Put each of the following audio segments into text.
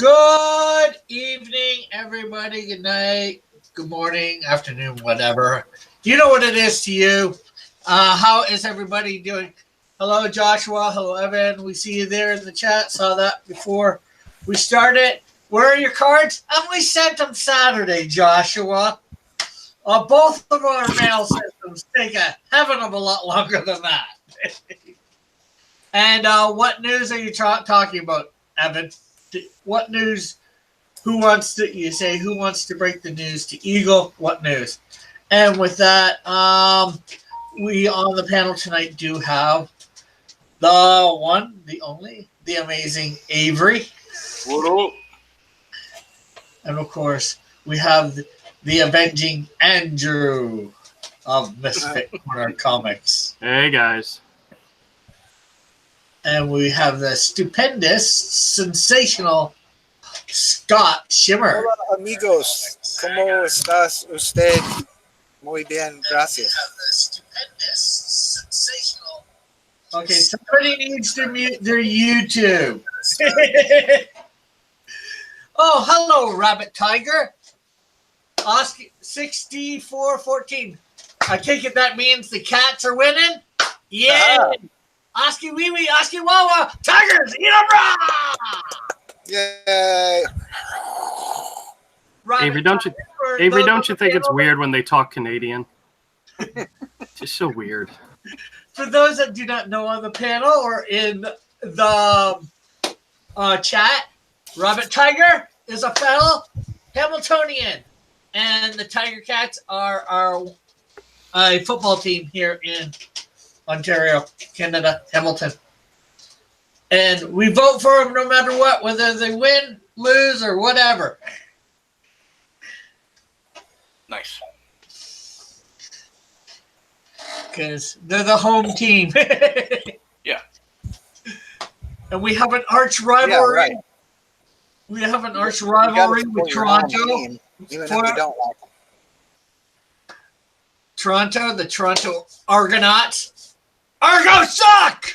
Good evening, everybody. Good night, good morning, afternoon, whatever. You know what it is to you. How is everybody doing? Hello, Joshua. Hello, Evan. We see you there in the chat. Saw that before we started. Where are your cards? I only sent them Saturday, Joshua. Both of our mail systems take a heaven of a lot longer than that. And what news are you talking about, Evan? What news? Who wants to break the news to Eagle? What news? And with that, we on the panel tonight do have the one, the only, the amazing Avery. What up? And of course, we have the avenging Andrew of Misfit Corner Comics. Hey guys. And we have the stupendous, sensational Scott Shimmer. Hola amigos, ¿cómo estás usted? Muy bien, gracias. Okay, somebody needs to mute their YouTube. Oh, hello, Rabbit Tiger. Oscar 64-14. I take it that means the Cats are winning? Yeah. Oski Wee Wee, Oski Wawa, Tigers, eat 'em raw! Yay! Avery, don't you think it's weird when they talk Canadian? Just so weird. For those that do not know on the panel or in the chat, Rabbit Tiger is a fellow Hamiltonian, and the Tiger Cats are our football team here in Ontario, Canada, Hamilton. And we vote for them no matter what, whether they win, lose, or whatever. Nice. Because they're the home team. Yeah. And we have an arch rivalry. Yeah, right. We have an arch rivalry with Toronto. Even if you don't like them. Toronto, the Toronto Argonauts. Argo suck!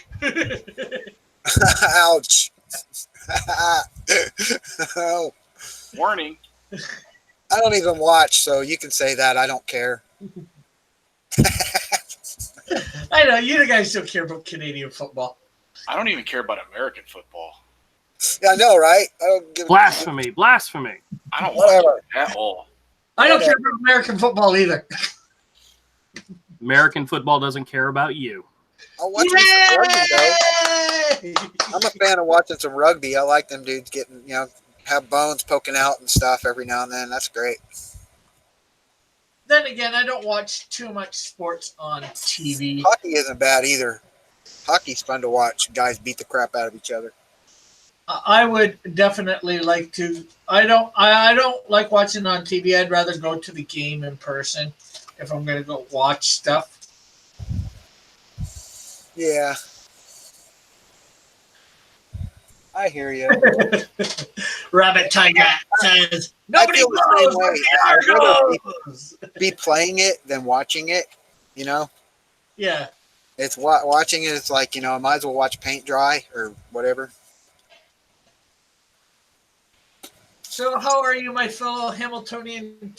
Ouch. Oh, Warning. I don't even watch, so you can say that. I don't care. I know, you guys don't care about Canadian football. I don't even care about American football. Yeah, I know, right? I don't give Blasphemy, blasphemy. I don't Whatever. watch it at all. I don't care about American football either. American football doesn't care about you. I'll watch some rugby, though. I'm a fan of watching some rugby. I like them dudes getting, have bones poking out and stuff every now and then. That's great. Then again, I don't watch too much sports on TV. Hockey isn't bad either. Hockey's fun to watch. Guys beat the crap out of each other. I would definitely like to. I don't like watching on TV. I'd rather go to the game in person if I'm going to go watch stuff. Yeah. I hear you. Rabbit Tiger says, nobody I feel the same way. I'd rather goes. be playing it than watching it, Yeah. It's watching it. It's like, I might as well watch paint dry or whatever. So how are you, my fellow Hamiltonian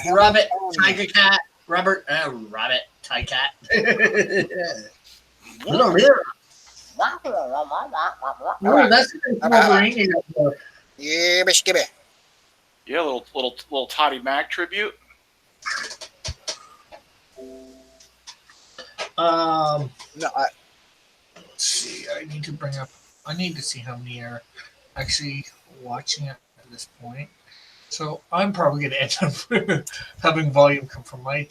Rabbit Tiger Cat? Rabbit Tiger Cat. Hello there. Oh, that's a Wolverine. Yeah, skibby. Yeah, little Toddy Mac tribute. No, Let's see. I need to see how many are actually watching it at this point. So I'm probably going to end up having volume come from my.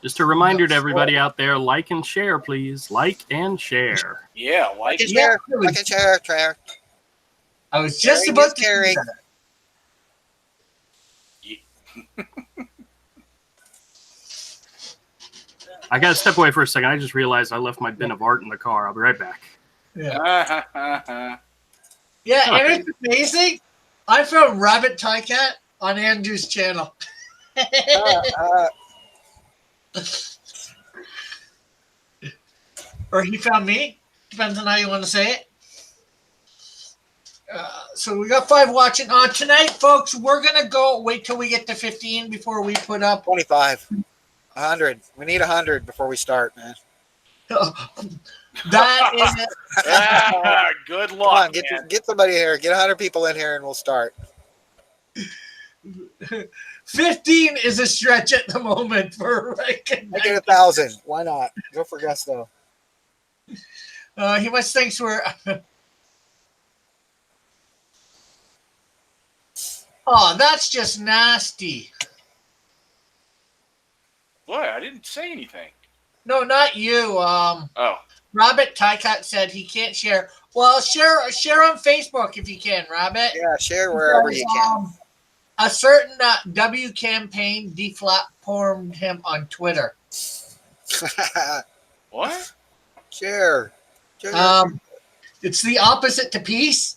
Just a reminder to everybody out there, like and share, please. Like and share. Yeah, like and share. Like and share. I was just about to carry. I got to step away for a second. I just realized I left my bin of art in the car. I'll be right back. Yeah. Yeah, and it's amazing. I found Rabbit Tycat on Andrew's channel. Or he found me. Depends on how you want to say it. So we got 5 watching tonight, folks. We're gonna go wait till we get to 15 before we put up 25. 100. We need 100 before we start, man. that is Good Come luck. on, Man. get somebody here. Get 100 people in here, and we'll start. 15 is a stretch at the moment for Rick. Make it 1,000. Why not? Go for gusto. He must think we're. Oh, that's just nasty. Boy, I didn't say anything. No, not you. Oh, Rabbit Tycat said he can't share. Well, share on Facebook if you can, Rabbit. Yeah, share wherever you can. A certain W campaign deplatformed him on Twitter. what? Share. Share. It's the opposite to peace.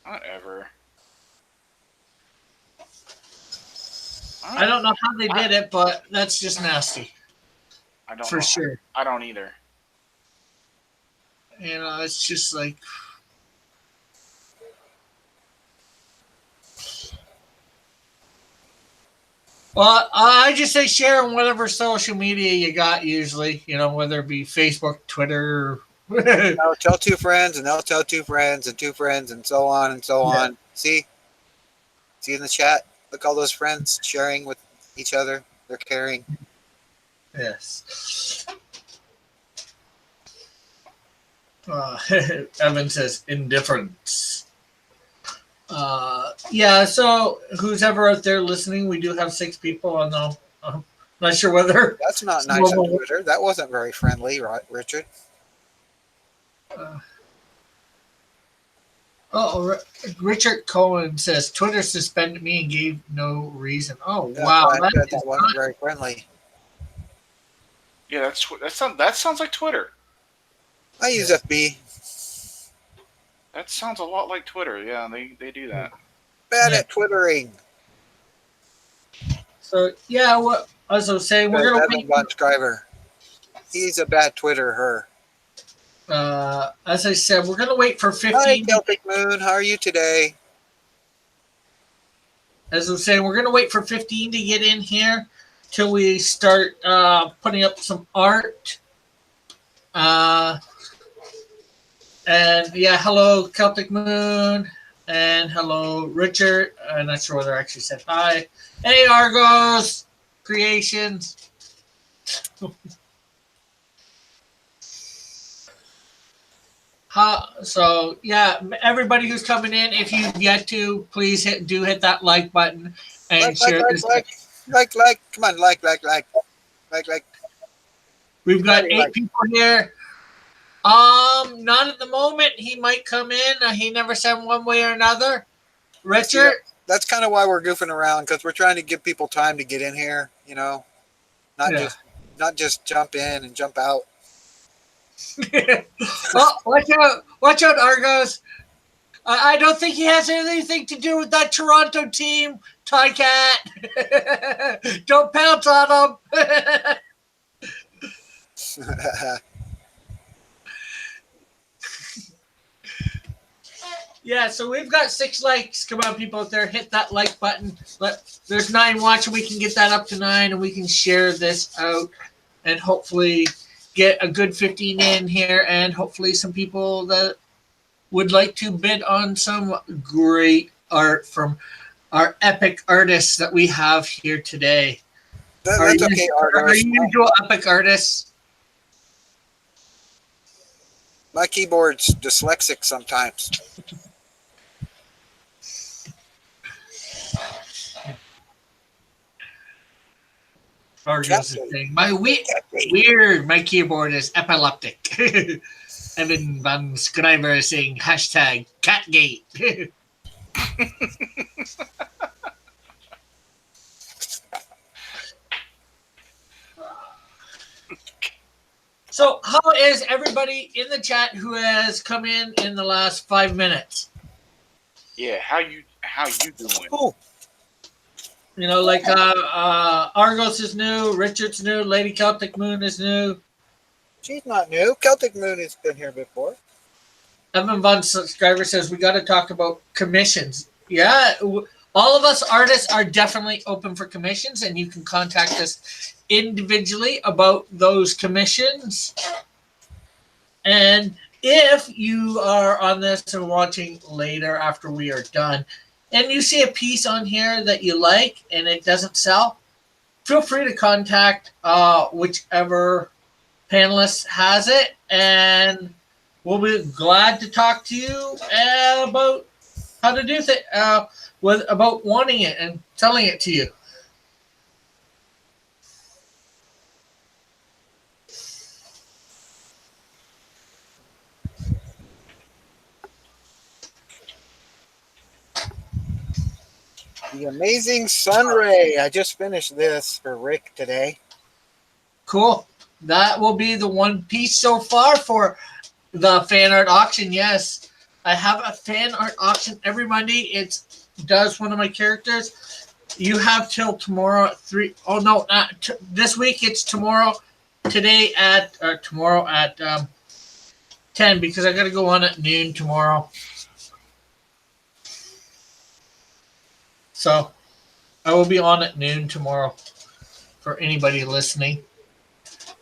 Whatever. I don't know how they did it, but that's just nasty. I don't For know. sure. I don't either. You know, it's just like. Well, I just say share on whatever social media you got usually, you know, whether it be Facebook, Twitter. Tell 2 friends, and they'll tell 2 friends, and 2 friends, and so on and so on. See in the chat? Look, all those friends sharing with each other. They're caring. Yes. Evan says indifference. Yeah, so who's ever out there listening, we do have 6 people. I know. I'm not sure whether. That's not nice on Twitter. That wasn't very friendly, right, Richard? Richard Cohen says Twitter suspended me and gave no reason. Oh, Yeah, wow. that wasn't very friendly. Yeah, that sounds like Twitter. I use FB. That sounds a lot like Twitter. Yeah, they do that. Bad at Twittering. So, yeah, what as I was saying, we're going to Evan Von Scriver. He's a bad Twitterer. as I said, we're going to wait for 15. Hi, Celtic Moon. How are you today? As I was saying, we're going to wait for 15 to get in here till we start putting up some art. And yeah, hello, Celtic Moon. And hello, Richard. I'm not sure whether I actually said hi. Hey, Argos Creations. So yeah, everybody who's coming in, if you've yet to, please hit that like button and share this. Like, come on, like. We've got 8 people here. Not at the moment. He might come in. He never said one way or another. Richard? Yeah, that's kind of why we're goofing around, because we're trying to give people time to get in here, you know, not just jump in and jump out. Oh, watch out, Argos. I don't think he has anything to do with that Toronto team, Tycat. Don't pounce on him. Yeah, so we've got 6 likes. Come on, people out there, hit that like button. There's 9 watching. We can get that up to 9, and we can share this out, and hopefully get a good 15 in here, and hopefully some people that would like to bid on some great art from our epic artists that we have here today. That's okay, Argos. Are you usual epic artists? My keyboard's dyslexic sometimes. Argos is saying, my keyboard is epileptic. Evan Van Scriver is saying hashtag Catgate. So, how is everybody in the chat who has come in the last 5 minutes? Yeah, how you doing? Cool. You know, like Argos is new, Richard's new, Lady Celtic Moon is new. She's not new. Celtic Moon has been here before. Evan Von Subscriber says we got to talk about commissions. Yeah, all of us artists are definitely open for commissions, and you can contact us individually about those commissions. And if you are on this and watching later after we are done, and you see a piece on here that you like and it doesn't sell, feel free to contact whichever panelist has it, and we'll be glad to talk to you about how to do about wanting it and selling it to you. The Amazing Sunray. I just finished this for Rick today. Cool. That will be the one piece so far for the fan art auction. Yes, I have a fan art auction every Monday. It does one of my characters. You have till tomorrow at 3. Oh no, not this week. It's tomorrow. Today at tomorrow at 10, because I got to go on at noon tomorrow. So I will be on at noon tomorrow for anybody listening.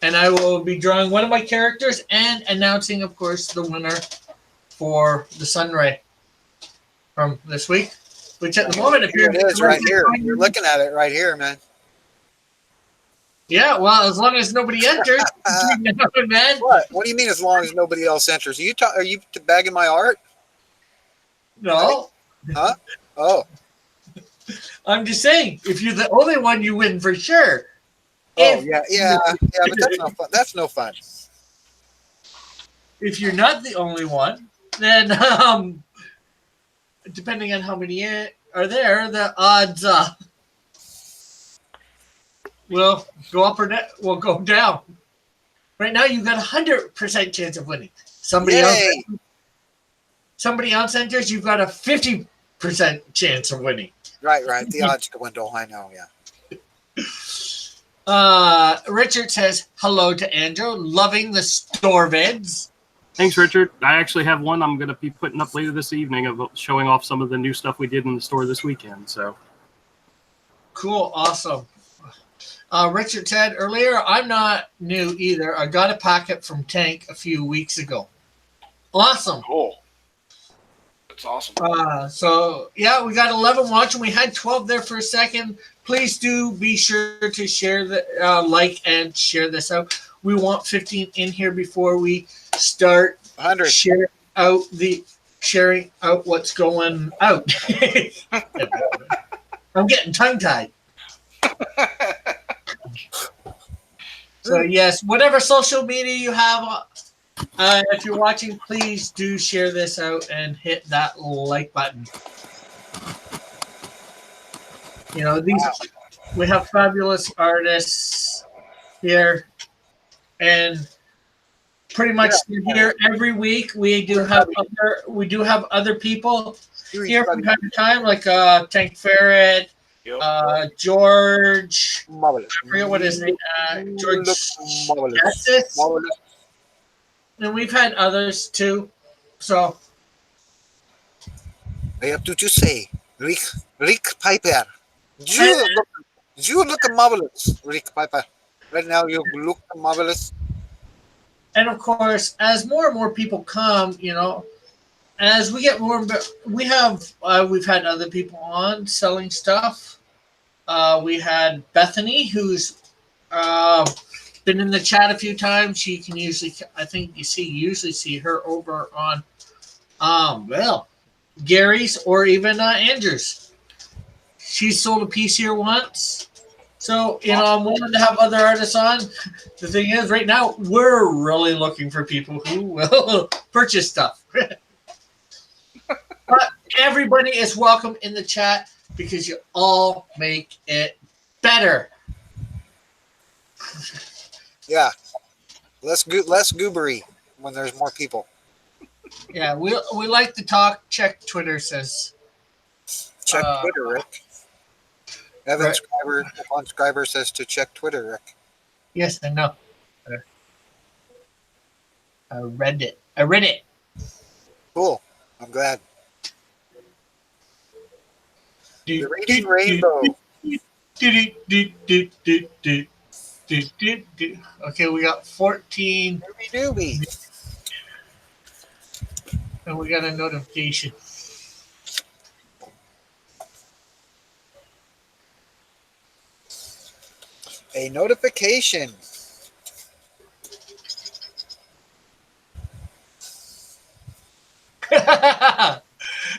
And I will be drawing one of my characters and announcing, of course, the winner for the Sunray from this week, which at the moment Here appears it is right here. You're looking at it right here, man. Yeah, well, as long as nobody enters, man. What? What do you mean as long as nobody else enters? Are you bagging my art? No, Huh? Oh. I'm just saying, if you're the only one, you win for sure. Oh, yeah, but that's no fun. That's no fun. If you're not the only one, then depending on how many are there, the odds will go up or will go down. Right now, you got 100% chance of winning. Somebody else enters, you've got a 50% chance of winning. Right. The odds dwindle. I know. Yeah. Richard says hello to Andrew. Loving the store vids. Thanks, Richard. I actually have one I'm going to be putting up later this evening of showing off some of the new stuff we did in the store this weekend. So Cool, awesome. Richard said earlier, I'm not new either. I got a packet from Tank a few weeks ago. Awesome. Cool. That's awesome. So yeah, we got 11 watching. We had 12 there for a second. Please do be sure to share the like and share this out. We want 15 in here before we start 100. sharing out what's going out. I'm getting tongue tied. So yes, whatever social media you have, if you're watching, please do share this out and hit that like button. You know, we have fabulous artists here, and pretty much here every week. We do have other people here from time to time, like Tank Ferret, George. Marvelous. I forget what his name. George Marvelous. Justice. Marvelous. And we've had others too. So I have to just say, Rick Piper. You look marvelous, Rick Piper. Right now, you look marvelous. and of course, as more and more people come, you know, as we get more, we've had other people on selling stuff. We had Bethany, who's been in the chat a few times. She can usually, I think usually see her over on, Gary's or even Andrew's. She sold a piece here once. So, you know, I'm willing to have other artists on. The thing is, right now, we're really looking for people who will purchase stuff. But everybody is welcome in the chat because you all make it better. Yeah. Less goobery when there's more people. Yeah, we like to talk. Check Twitter, says. Check Twitter, Rick. Evan Scriber says to check Twitter, Rick. Yes, I know. I read it. Cool. I'm glad. The Raging Rainbow. Okay, we got 14, Doobie. and we got a notification. A notification.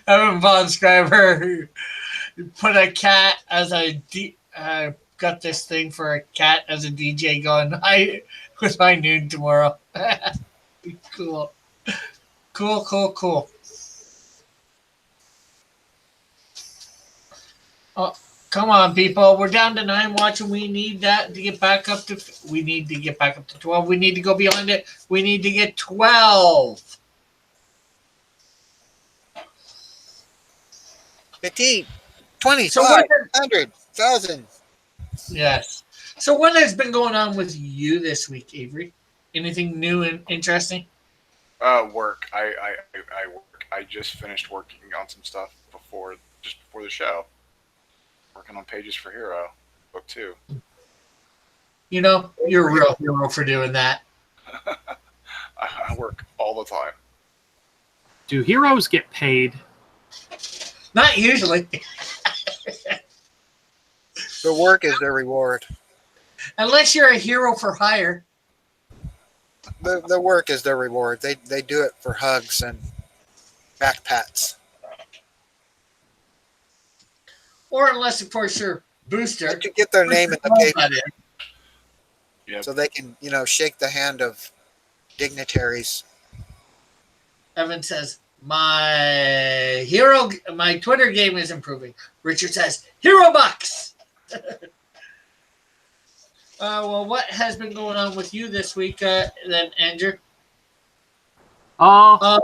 Evan Von Scriber put a cat as a got this thing for a cat as a DJ going. I with my noon tomorrow. Cool. Oh, come on, people. We're down to 9 watching. We need that to get back up to. We need to get back up to 12. We need to go beyond it. We need to get 12. 15, 20, So 5, what? 100, 1,000. Yes. So what has been going on with you this week, Avery? Anything new and interesting? Work. I work. I just finished working on some stuff before the show. Working on Pages for Hero, book 2. You know, you're a real hero for doing that. I work all the time. Do heroes get paid? Not usually. The work is their reward. Unless you're a hero for hire. The work is their reward. They do it for hugs and back pats. Or unless, of course, you're Booster. To get their name in the paper Yep. so they can, shake the hand of dignitaries. Evan says, my Twitter game is improving. Richard says, Hero Bucks. Well, what has been going on with you this week, then, Andrew? Not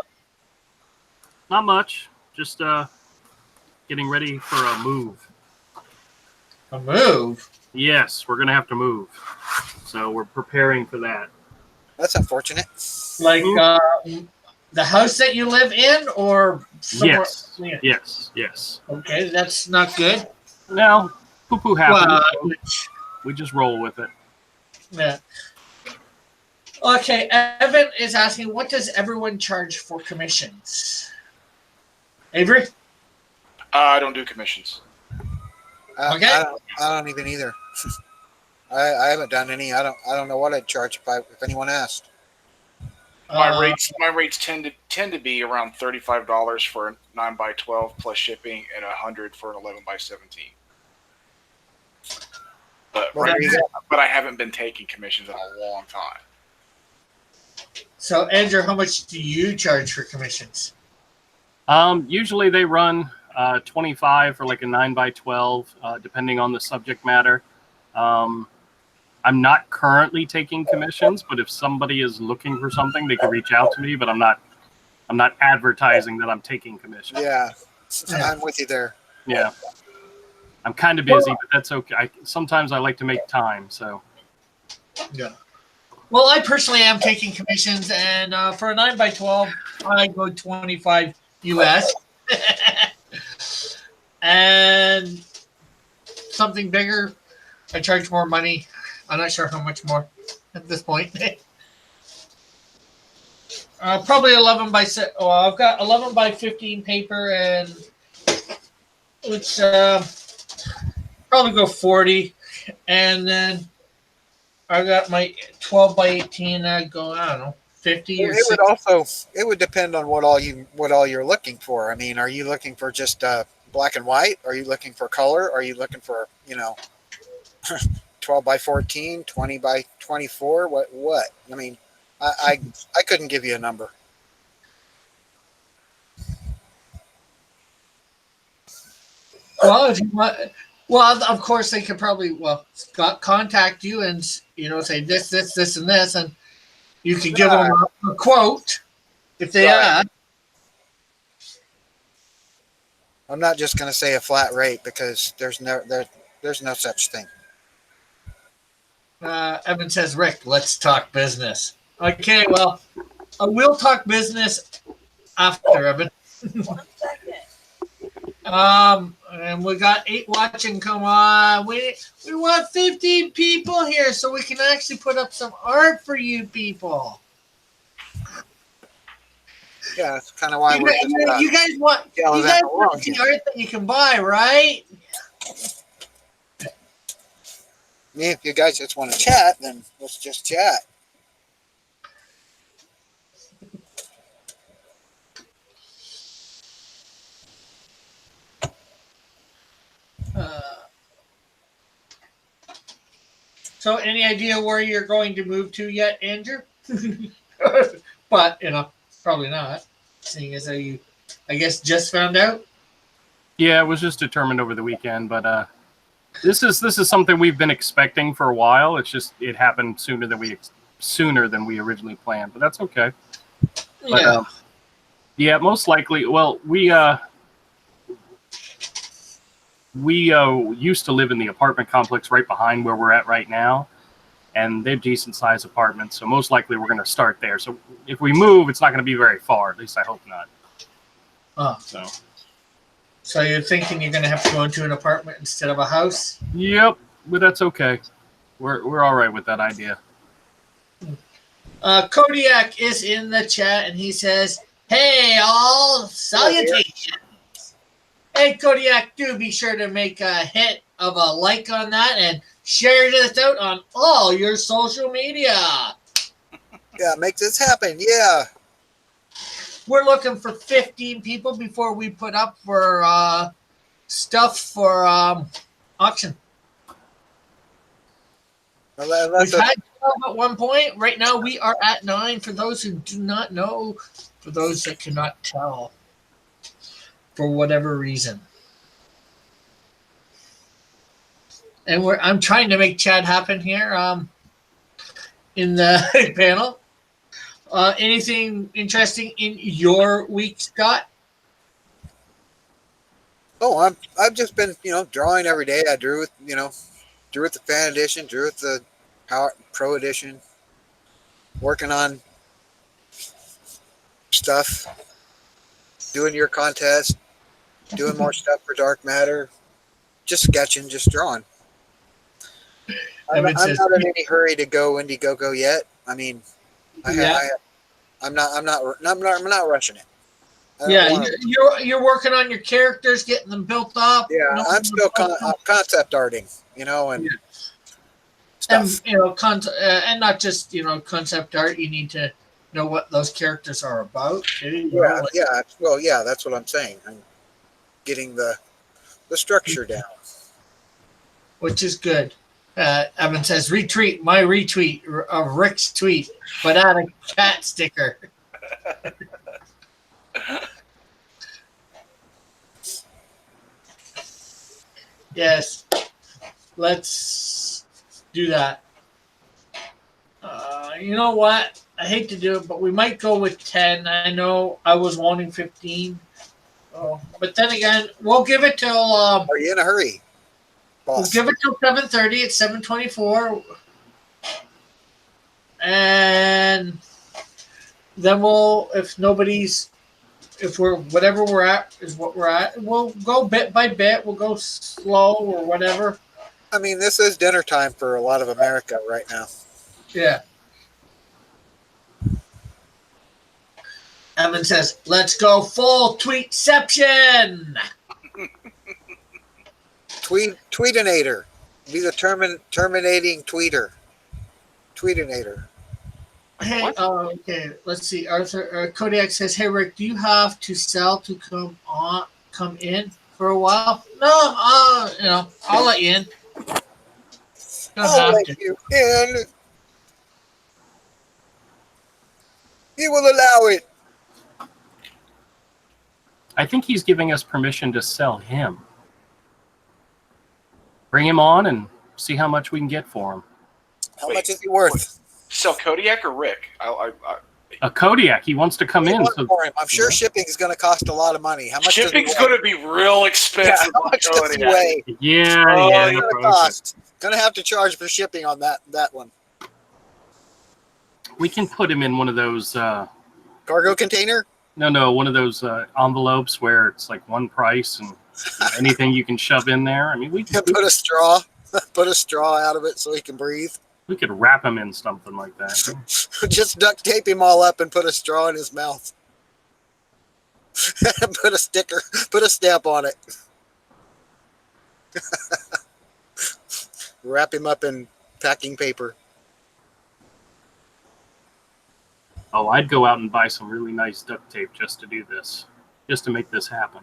much. Just getting ready for a move. A move? Yes, we're gonna have to move. So we're preparing for that. That's unfortunate. Like the house that you live in, or somewhere? Yes. Yes. Okay, that's not good. Now, poo-poo happens. Well, We just roll with it. yeah. Okay, Evan is asking, what does everyone charge for commissions? Avery? I don't do commissions. Okay. I don't even either. I haven't done any. I don't know what I'd charge if anyone asked. My rates tend to be around $35 for a 9x12 plus shipping, and $100 for an 11x17. But Well, there you go. but I haven't been taking commissions in a long time. So, Andrew, how much do you charge for commissions? Usually they run 25 for like a 9x12, depending on the subject matter. I'm not currently taking commissions, but if somebody is looking for something, they can reach out to me. But I'm not advertising that I'm taking commissions. Yeah, I'm with you there. Yeah. I'm kind of busy, but that's okay. Sometimes I like to make time. So. Yeah. Well, I personally am taking commissions, and for a 9x12, I go 25 US. And something bigger, I charge more money. I'm not sure how much more at this point. Probably 11 by 6. Oh, I've got 11 by 15 paper, and which probably go 40, and then I got my 12 by 18. I go, I don't know, 50 or 60. It would depend on what all you're looking for. I mean, are you looking for just black and white? Are you looking for color? Are you looking for 12 by 14, 20 by 24? What? I mean, I couldn't give you a number. Well, if you want, of course they could probably contact you and say this, and this, and you could give them a quote if they ask. I'm not just going to say a flat rate because there's no such thing. Evan says, Rick, let's talk business. Okay, well, we'll talk business after Evan. And we got 8 watching. Come on, we want 15 people here so we can actually put up some art for you people. Yeah, that's kind of why You, we're guys- just you guys want Yeah, you that guys want alone, the art that you can buy, right? if you guys just want to chat, then let's just chat. So, any idea where you're going to move to yet, Andrew? But probably not, seeing as how you, I guess, just found out. Yeah, it was just determined over the weekend, but this is something we've been expecting for a while. It's just it happened sooner than we originally planned, but that's okay. But, yeah, most likely. Well, we used to live in the apartment complex right behind where we're at right now, and they're decent sized apartments. So most likely we're going to start there. So if we move, it's not going to be very far. At least I hope not. Oh, So you're thinking you're going to have to go into an apartment instead of a house? yep, but that's okay. We're all right with that idea. Kodiak is in the chat and he says, "Hey all, salutations." Hey Kodiak, do be sure to make a hit of a like on that and share this out on all your social media. Yeah, make this happen. Yeah. We're looking for 15 people before we put up for stuff for auction. Unless We've had 12 at one point. Right now we are at 9 for those who do not know, for those that cannot tell for whatever reason. And I'm trying to make Chad happen here in the panel. Anything interesting in your week, Scott? Oh, I've just been drawing every day. I drew with the fan edition, drew with the Power Pro edition, working on stuff, doing your contest, doing more stuff for Dark Matter, just sketching, just drawing. I'm not in any hurry to go Indiegogo yet. I mean, I'm not rushing it. You're working on your characters, getting them built up. Yeah, I'm still concept arting, and stuff. And not just concept art. You need to know what those characters are about too. Yeah, that's what I'm saying. I'm getting the structure down, which is good. Evan says, retweet my retweet of Rick's tweet, but add a cat sticker. Yes, let's do that. You know what? I hate to do it, but we might go with 10. I know I was wanting 15. But then again, we'll give it till... Are you in a hurry, boss? We'll give it till 7:30. It's 7:24. And then if we're whatever we're at is what we're at, we'll go bit by bit. We'll go slow or whatever. I mean, this is dinner time for a lot of America right now. Yeah. Evan says, "Let's go full tweetception." Tweetinator. Be the terminating tweeter. Tweetinator. Hey, okay. Let's see. Arthur Kodiak says, "Hey Rick, do you have to sell to come in for a while?" No, I'll let you in. I'll let you in. He will allow it. I think he's giving us permission to sell him. Bring him on and see how much we can get for him. How much is he worth? Sell Kodiak or Rick? A Kodiak. He wants to come in. So, for him? I'm sure shipping is going to cost a lot of money. How much? Shipping's going to be real expensive. How much does he weigh? yeah. Going No to problem. cost. Going to have to charge for shipping on that one. We can put him in one of those. Cargo container. No, one of those envelopes where it's like one price and anything you can shove in there. I mean, Put a straw. Put a straw out of it so he can breathe. we could wrap him in something like that. Just duct tape him all up and put a straw in his mouth. Put a sticker. Put a stamp on it. Wrap him up in packing paper. Oh, I'd go out and buy some really nice duct tape just to do this, just to make this happen.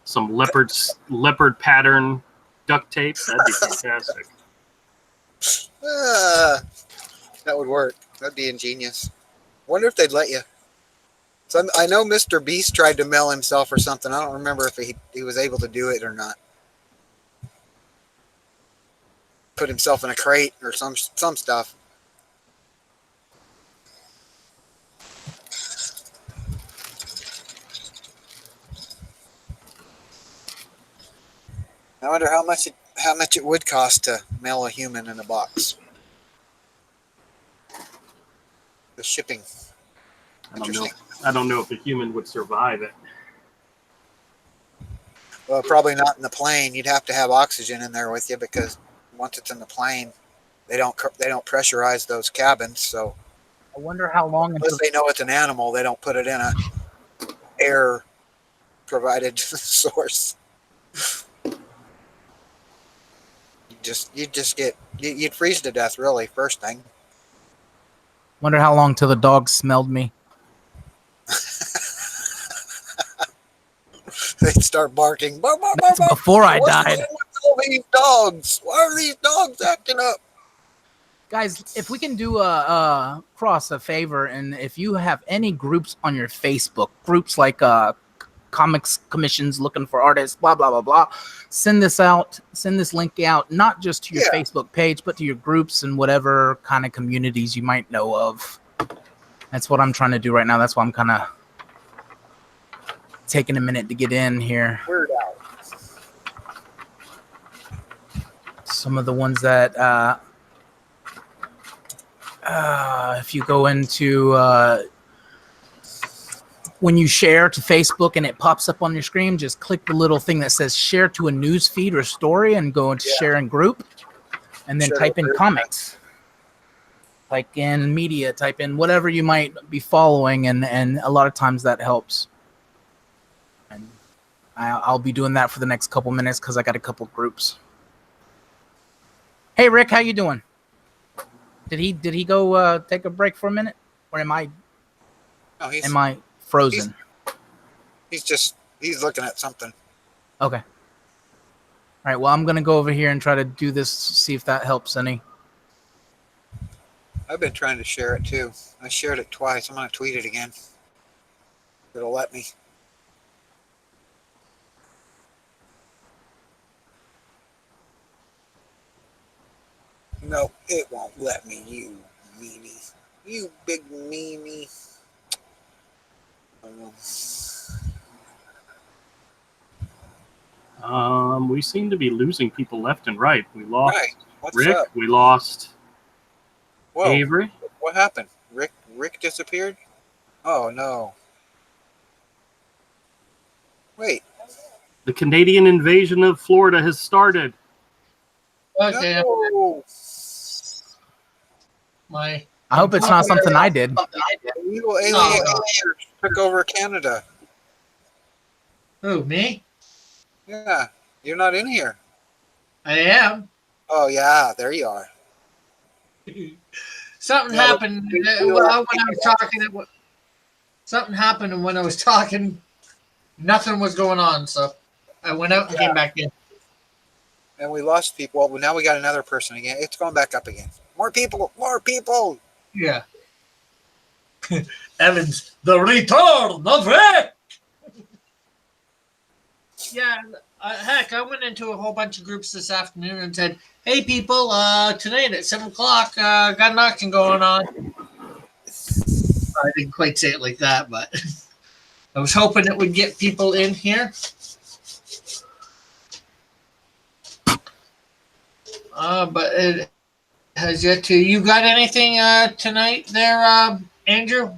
Some leopard pattern duct tape. That'd be fantastic. That would work. That'd be ingenious. Wonder if they'd let you. So I know Mr. Beast tried to mail himself or something. I don't remember if he was able to do it or not. Put himself in a crate or some stuff. I wonder how much it would cost to mail a human in a box. The shipping. I don't know if a human would survive it. Well, probably not in the plane. You'd have to have oxygen in there with you because once it's in the plane, they don't pressurize those cabins. So I wonder how long unless they know it's an animal, they don't put it in a air provided source. You'd freeze to death, really, first thing. Wonder how long till the dog smelled me. They'd start barking. Bark, bark, bark, That's bark. before I What's died. going on with all these dogs? Why are these dogs acting up? Guys, if we can do cross a favor, and if you have any groups on your Facebook, groups like comics commissions looking for artists, blah blah blah blah, send this link out, not just to your Facebook page, but to your groups and whatever kind of communities you might know of. That's what I'm trying to do right now. That's why I'm kind of taking a minute to get in here. Weird out. Some of the ones that if you go into when you share to Facebook and it pops up on your screen, just click the little thing that says share to a news feed or story and go into share in group, and then Share type in group. comics, type in media, type in whatever you might be following, and a lot of times that helps. And I'll be doing that for the next couple minutes because I got a couple groups. Hey Rick, how you doing? Did he go take a break for a minute, or am I No, frozen? he's looking at something. Okay. All right. Well, I'm gonna go over here and try to do this. See if that helps any. I've been trying to share it too. I shared it twice. I'm gonna tweet it again. It'll let me. No, it won't let me, you meanie. You big meanie. We seem to be losing people left and right. We lost Right. What's Rick. up? We lost Whoa, Avery. what happened? Rick disappeared? Oh no. Wait. The Canadian invasion of Florida has started. Okay. No. My I hope it's not something I did. Illegal alien No. took over Canada. who, me? Yeah. You're not in here. I am. Oh yeah, there you are. Something No, happened when I was talking. Something happened, and when I was talking, nothing was going on. So I went out and came back in. And we lost people. Well, now we got another person again. It's going back up again. More people. More people. Yeah. Evans, the return of Rick. Yeah, heck, I went into a whole bunch of groups this afternoon and said, "Hey, people, tonight at 7:00, got an auction going on." I didn't quite say it like that, but I was hoping it would get people in here. But it has yet to. You got anything tonight there, Andrew?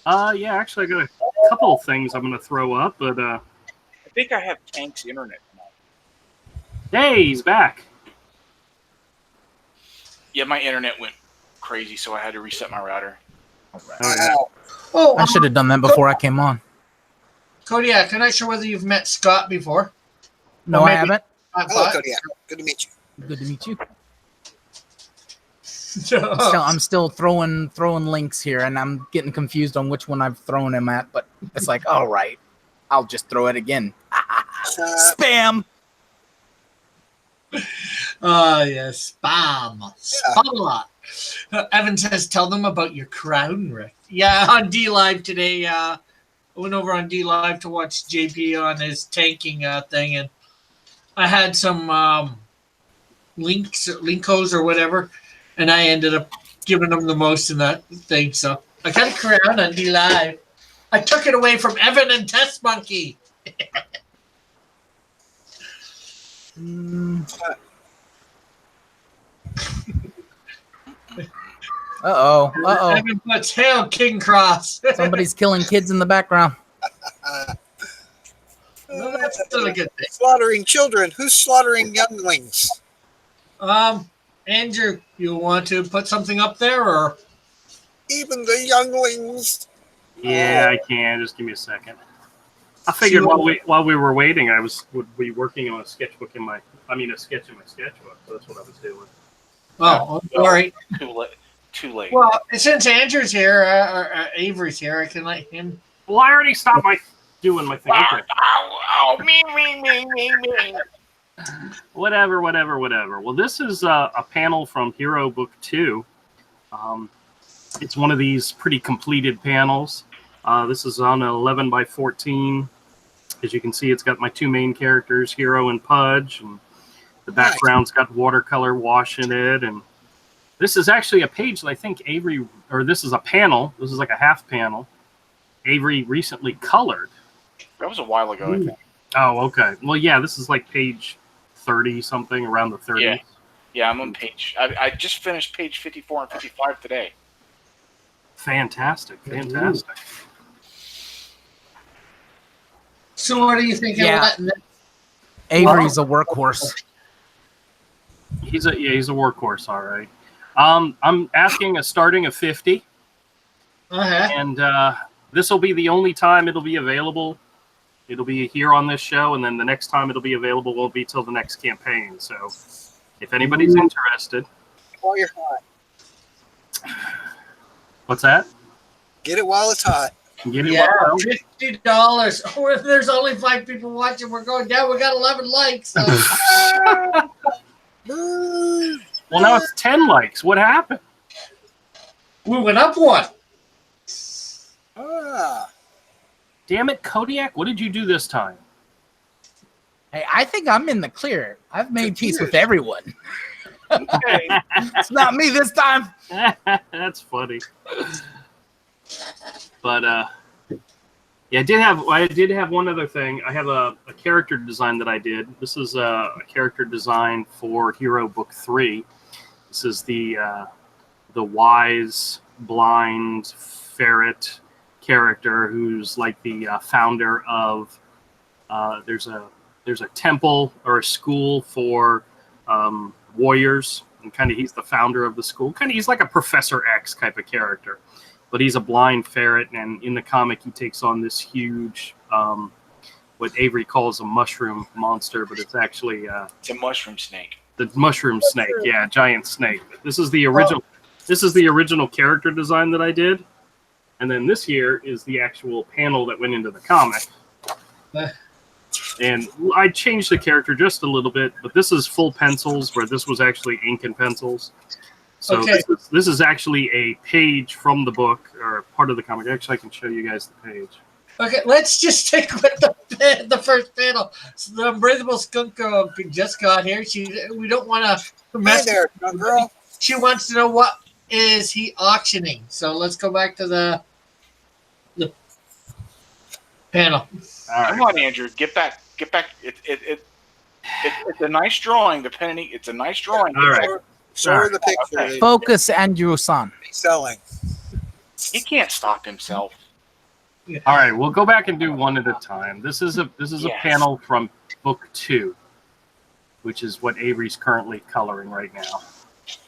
Yeah, actually, I got a couple of things I'm going to throw up, but I think I have Tank's internet tonight. hey, he's back. Yeah, my internet went crazy, so I had to reset my router. Wow. Oh, I should have done that before I came on. Kodiak, I'm not sure whether you've met Scott before. No, Or I maybe- haven't. Hello, Kodiak. Good to meet you. Good to meet you. I'm still throwing links here, and I'm getting confused on which one I've thrown him at. But it's like, all right, I'll just throw it again. Spam. Yes, spam. Spam a lot. Evan says, tell them about your crown, Rick. Yeah, on D Live today, I went over on D Live to watch JP on his tanking thing, and I had some linkos or whatever, and I ended up giving them the most in that thing. So I got a crown on D Live. I took it away from Evan and Test Monkey. Uh-oh. Evan puts hail King Cross. Somebody's killing kids in the background. Well, that's still a good thing. Slaughtering children. Who's slaughtering younglings? Andrew, you want to put something up there, or Even the younglings. Yeah, I can. Just give me a second. I figured while we were waiting, would be working on a sketchbook a sketch in my sketchbook. So that's what I was doing. oh, sorry. Too late. Well, since Andrew's here, or Avery's here, I can let him. Well, I already stopped doing my thing. Okay. Me. Whatever. Well, this is a panel from Hero Book 2. It's one of these pretty completed panels. This is on an 11 by 14. As you can see, it's got my two main characters, Hero and Pudge, and the background's got watercolor wash in it. And this is actually a page that I think Avery, or this is a panel. This is like a half panel. Avery recently colored. That was a while ago, I think. Oh, okay. Well, yeah, this is like page 30 something, around the 30s. Yeah. Yeah, I'm on page. I just finished page 54 and 55 today. Fantastic. So, what do you think? Yeah. Avery's a workhorse. He's a workhorse, all right. I'm asking a starting of 50, Uh-huh. and this will be the only time it'll be available. It'll be here on this show, and then the next time it'll be available won't be till the next campaign. So, if anybody's interested, While you're hot. what's that? Get it while it's hot. Get it Yeah, while- $50. Oh, there's only 5 people watching. We're going down. We got 11 likes. So. Well, now it's 10 likes. What happened? We went up one. Damn it, Kodiak! What did you do this time? Hey, I think I'm in the clear. I've made peace with everyone. Okay. It's not me this time. That's funny. But yeah, I did have one other thing. I have a character design that I did. This is a character design for Hero Book 3. This is the wise blind ferret character who's like the founder of there's a temple or a school for warriors, and kind of he's the founder of the school. He's like a Professor X type of character, but he's a blind ferret, and in the comic he takes on this huge what Avery calls a mushroom monster, but it's actually It's a mushroom snake. the mushroom snake. Yeah, giant snake. This is the original. This is the original character design that I did, and then this here is the actual panel that went into the comic. And I changed the character just a little bit, but this is full pencils, where this was actually ink and pencils. So Okay. this is actually a page from the book, or part of the comic. Actually, I can show you guys the page. Okay, let's just stick with the first panel. So the Unbreathable Skunk Girl just got here. We don't want to Hey mess. there, young girl. She wants to know what is he auctioning. So let's go back to the panel. All right. Come on, Andrew. Get back. It's a nice drawing. It's a nice drawing. All right. Show her the picture. Okay. They Focus, Andrew-san. be selling. He can't stop himself. All right, we'll go back and do one at a time. This is a Yes. panel from book 2, which is what Avery's currently coloring right now.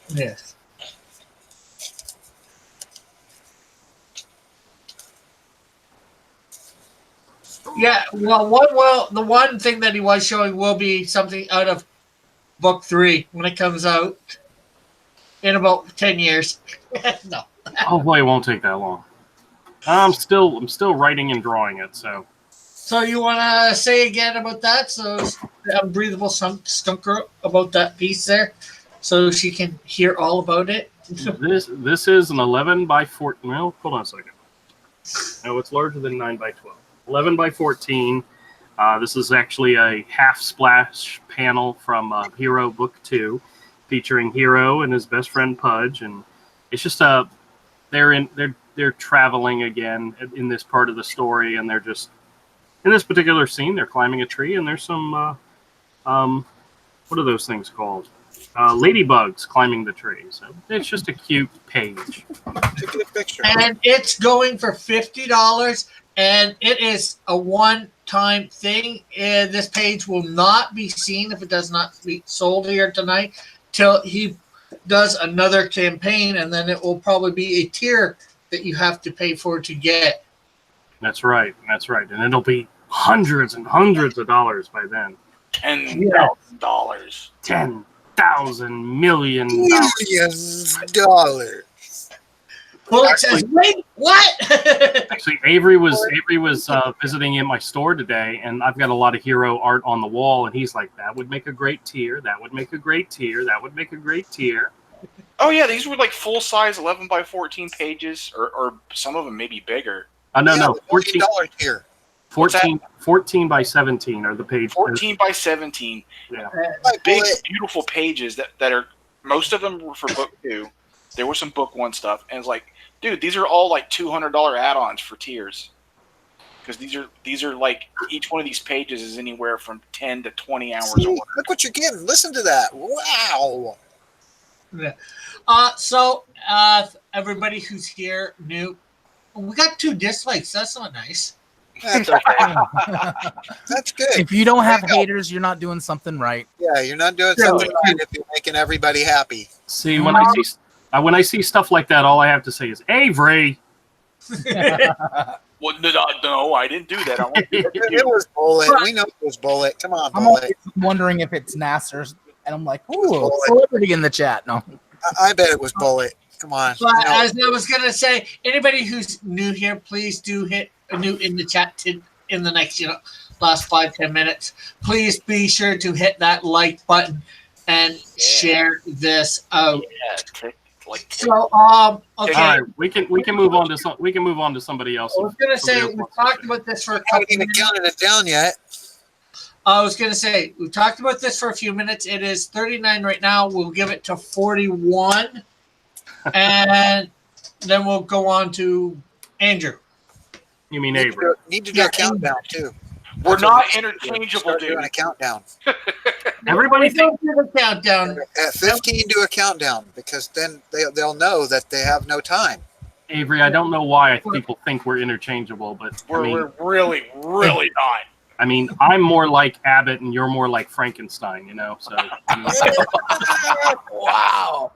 Yes. Yeah, well, the one thing that he was showing will be something out of book 3 when it comes out in about 10 years. No. Hopefully, it won't take that long. I'm still writing and drawing it, so So you want to say again about that? So Unbreathable Skunker about that piece there, so she can hear all about it. this is an 11 by 14. Well, hold on a second. No, it's larger than 9 by 12. 11 by 14. This is actually a half splash panel from Hero Book 2, featuring Hero and his best friend Pudge, and it's just they're traveling again in this part of the story, and they're just in this particular scene. They're climbing a tree, and there's some what are those things called? Ladybugs climbing the tree. So it's just a cute page. It's a good picture. And it's going for $50, and it is a one-time thing. And this page will not be seen if it does not be sold here tonight till he does another campaign, and then it will probably be a tier that you have to pay for to get. That's right. And it'll be hundreds and hundreds of dollars by then. $10,000. $10,000 million. Millions of dollars. Bullock says, "Wait, what?" Actually, Avery was visiting in my store today, and I've got a lot of Hero art on the wall, and he's like, "That would make a great tier. That would make a great tier. That would make a great tier." Oh yeah, these were like full size 11 by 14 pages, or some of them maybe bigger. No, 14, $14 here. 14 by 17 are the pages. 14 by 17. Yeah. Big, beautiful pages that are, most of them were for book 2. There was some book 1 stuff, and it's like, dude, these are all like $200 add-ons for tiers. Because these are like, each one of these pages is anywhere from 10 to 20 hours See, of work. look what you're getting. Listen to that. Wow. So everybody who's here knew we got 2 dislikes. That's not nice. That's okay. That's good. If you don't have There you go. haters, you're not doing something right. Yeah, you're not doing something right if you're making everybody happy. See, when I see stuff like that, all I have to say is Avery. Well, no, I didn't do that. I want you to do It was Bullet. We know it was Bullet. Come on, I'm Bullet. always wondering if it's Nasser's, and I'm like, ooh, Bullet. celebrity in the chat. No, I bet it was Bullet. Come on. But You know, as I was gonna say, anybody who's new here, please do hit a new in the chat in the next last 5-10 minutes. Please be sure to hit that like button and share this out. Yeah, So okay. All right, we can move on to somebody else. I was gonna say we talked about this for a I couple haven't even minutes. counted it down yet. I was gonna say we talked about this for a few minutes. It is 39 right now. We'll give it to 41, and then we'll go on to Andrew. You mean Need to Avery? do, need to do a countdown too. we're That's what not we should do. interchangeable, Start dude. doing a countdown. Everybody Don't do the countdown. At 15, do a countdown because then they'll know that they have no time. Avery, I don't know why people think we're interchangeable, but We're really, really not. I mean, I'm more like Abbott and you're more like Frankenstein, So Wow.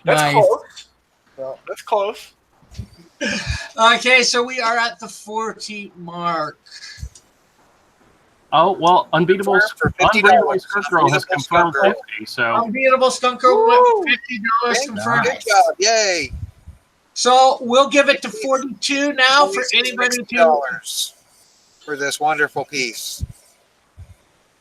That's Nice. close. Well, that's close. Okay, so we are at the 40 mark. oh well, Unbeatable For $50. Unbeatable Skunk Girl has Unbeatable confirmed Skunk Girl. 50. So Unbeatable Skunker Woo! with $50 confirmed. Good job. Yay. So we'll give it to 42 now for anybody to. $60 for this wonderful piece.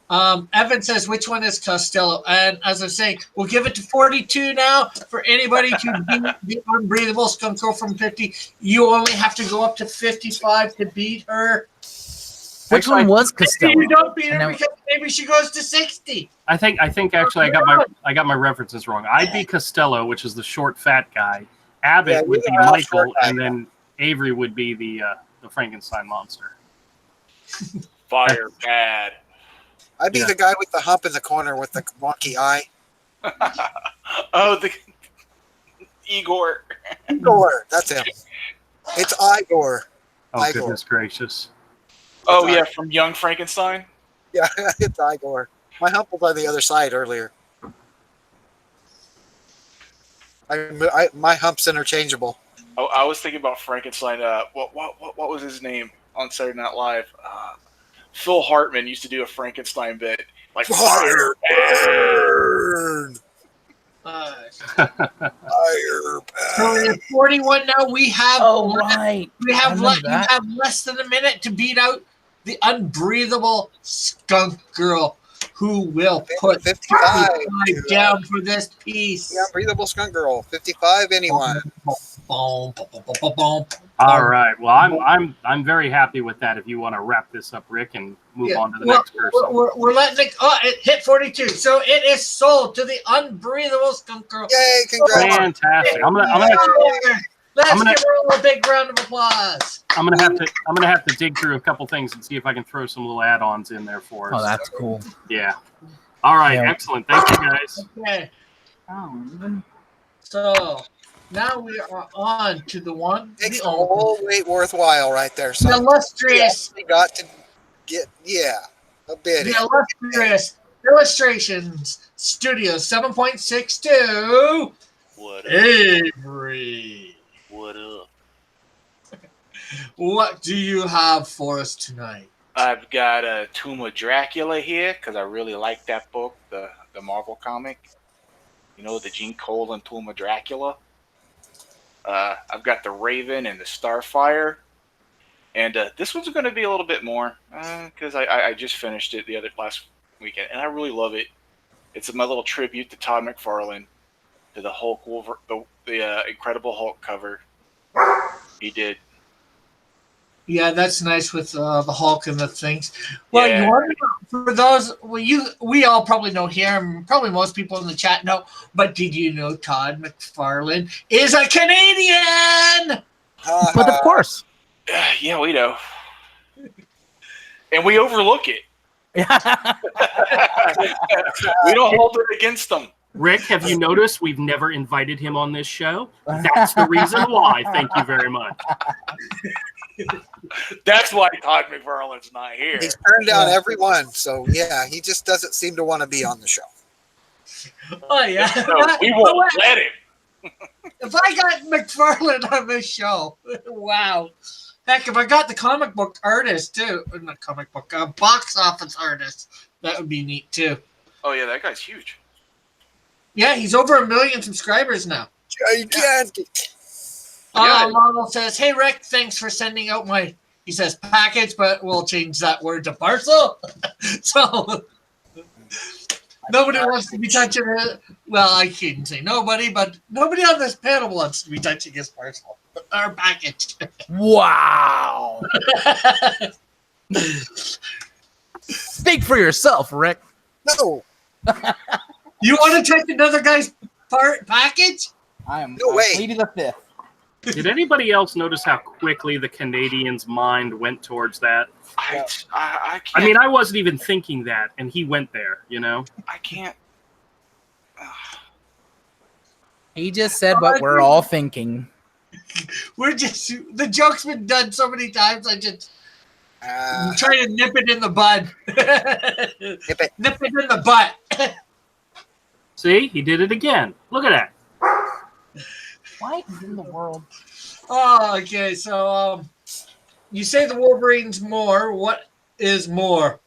Evan says, which one is Costello? And as I'm saying, we'll give it to 42 now for anybody to beat the Unbreathable Skunk Girl from 50. You only have to go up to 55 to beat her. which one was Maybe Costello? you don't beat her And then- because maybe she goes to 60. I think actually I got my references wrong. I'd be Costello, which is the short fat guy. Abbott Yeah, would be you are Michael, short guy. and then Avery would be the Frankenstein monster. Fire bad. I'd be Yeah. the guy with the hump in the corner with the wonky eye. Oh, the Igor. Igor. That's him. It's Igor. Oh, Igor. goodness gracious. Oh It's yeah, from Young Frankenstein. Yeah, it's Igor. My hump was on the other side earlier. My hump's interchangeable. Oh, I was thinking about Frankenstein. What was his name on Saturday Night Live? Phil Hartman used to do a Frankenstein bit like Fire burn! Uh, Fire so burn! at 41 now, we have right. we have remember you that. have less than a minute to beat out the unbreathable skunk girl who will put 55 down for this piece. The Unbreathable Skunk Girl. 55 anyone. Boom, boom, boom, boom, boom, boom. All right. Well, I'm very happy with that. If you want to wrap this up, Rick, and move on to the next person. We're letting it. Oh, it hit 42. So it is sold to the Unbreathable Skunk Girl. Yay, congrats. Fantastic. Let's I'm gonna- give her a big round of applause. I'm gonna have to dig through a couple things and see if I can throw some little add-ons in there for us. Oh, that's cool. Yeah. All right. Yeah. Excellent. Thank you, guys. Okay, Oh, so now we are on to the one, Makes the the only, whole wait worthwhile right there. the So illustrious, we got to get, a bit. the illustrious Illustrations Studio 7.62, What Avery. What up? What do you have for us tonight? I've got a Tomb of Dracula here because I really like that book, the Marvel comic. You know, the Gene Colan Tomb of Dracula. I've got the Raven and the Starfire. And this one's going to be a little bit more because I just finished it last weekend, and I really love it. It's my little tribute to Todd McFarlane, to the Hulk, the Incredible Hulk cover he did. Yeah, that's nice with the Hulk and the things. Well, Yeah. you want to know, for those, we all probably know here, and probably most people in the chat know, but did you know Todd McFarlane is a Canadian? but of course. Yeah, we know. And we overlook it. We don't hold it against them. Rick, have you noticed we've never invited him on this show? That's the reason why. Thank you very much. That's why Todd McFarlane's not here. He's turned down everyone, so yeah, he just doesn't seem to want to be on the show. Oh, yeah. So we won't let him. If I got McFarlane on this show, wow. Heck, if I got the comic book artist, too, or not comic book, box office artist, that would be neat, too. Oh, yeah, that guy's huge. Yeah, he's over 1 million subscribers now. Gigantic. Yeah. Ronald says, "Hey Rick, thanks for sending out my," he says, "package," but we'll change that word to parcel. So nobody wants to be touching it. Well, I shouldn't say nobody, but nobody on this panel wants to be touching his parcel or package. Wow. Speak for yourself, Rick. No, You want to take another guy's package? I am No way. pleading the fifth. Did anybody else notice how quickly the Canadian's mind went towards that? I I can't. mean, I wasn't even thinking that, and he went there, you know? I can't. He just said what we're all thinking. We're just, the joke's been done so many times. I'm trying to nip it in the bud. Nip it. Nip it in the butt. See? He did it again. Look at that. What in the world? Oh, okay. So, you say the Wolverine's more. What is more?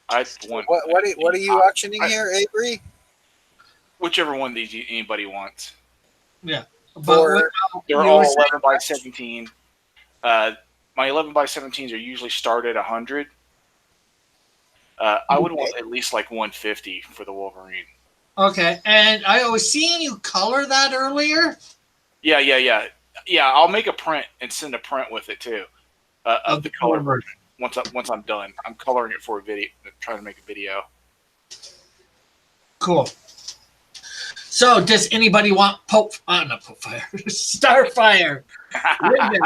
I want What are you auctioning here, Avery? whichever one these anybody wants. But For They're You all were saying- 11 by 17. My 11 by 17s are usually start at 100. I would want at least like 150 for the Wolverine. okay, and I was seeing you color that earlier. Yeah. I'll make a print and send a print with it too, of the color version. Once I'm done, I'm coloring it for a video. Trying to make a video. Cool. So, does anybody want not Popefire, Starfire, Raven,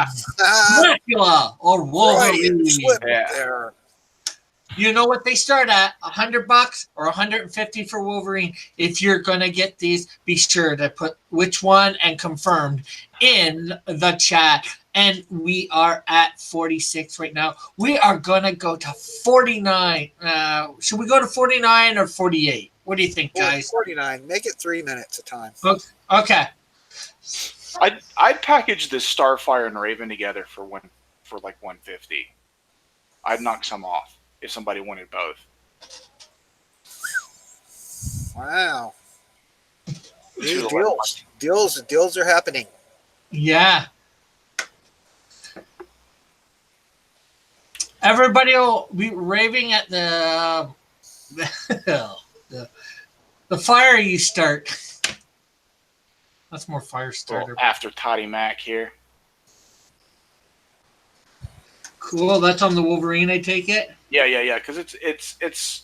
Dracula, or Wolverine? Yeah. there. You know what they start at? $100 or 150 for Wolverine. If you're gonna get these, be sure to put which one and confirmed in the chat. and we are at 46 right now. We are gonna go to 49. Should we go to 49 or 48? What do you think, guys? 49. Make it 3 minutes a time. Okay. I'd package this Starfire and Raven together for like 150. I'd knock some off if somebody wanted both. Wow. Two to Deals are happening. Yeah. Everybody will be raving at the fire you start. That's more fire starter. After Toddy Mac here. Cool. That's on the Wolverine, I take it. Yeah. Because it's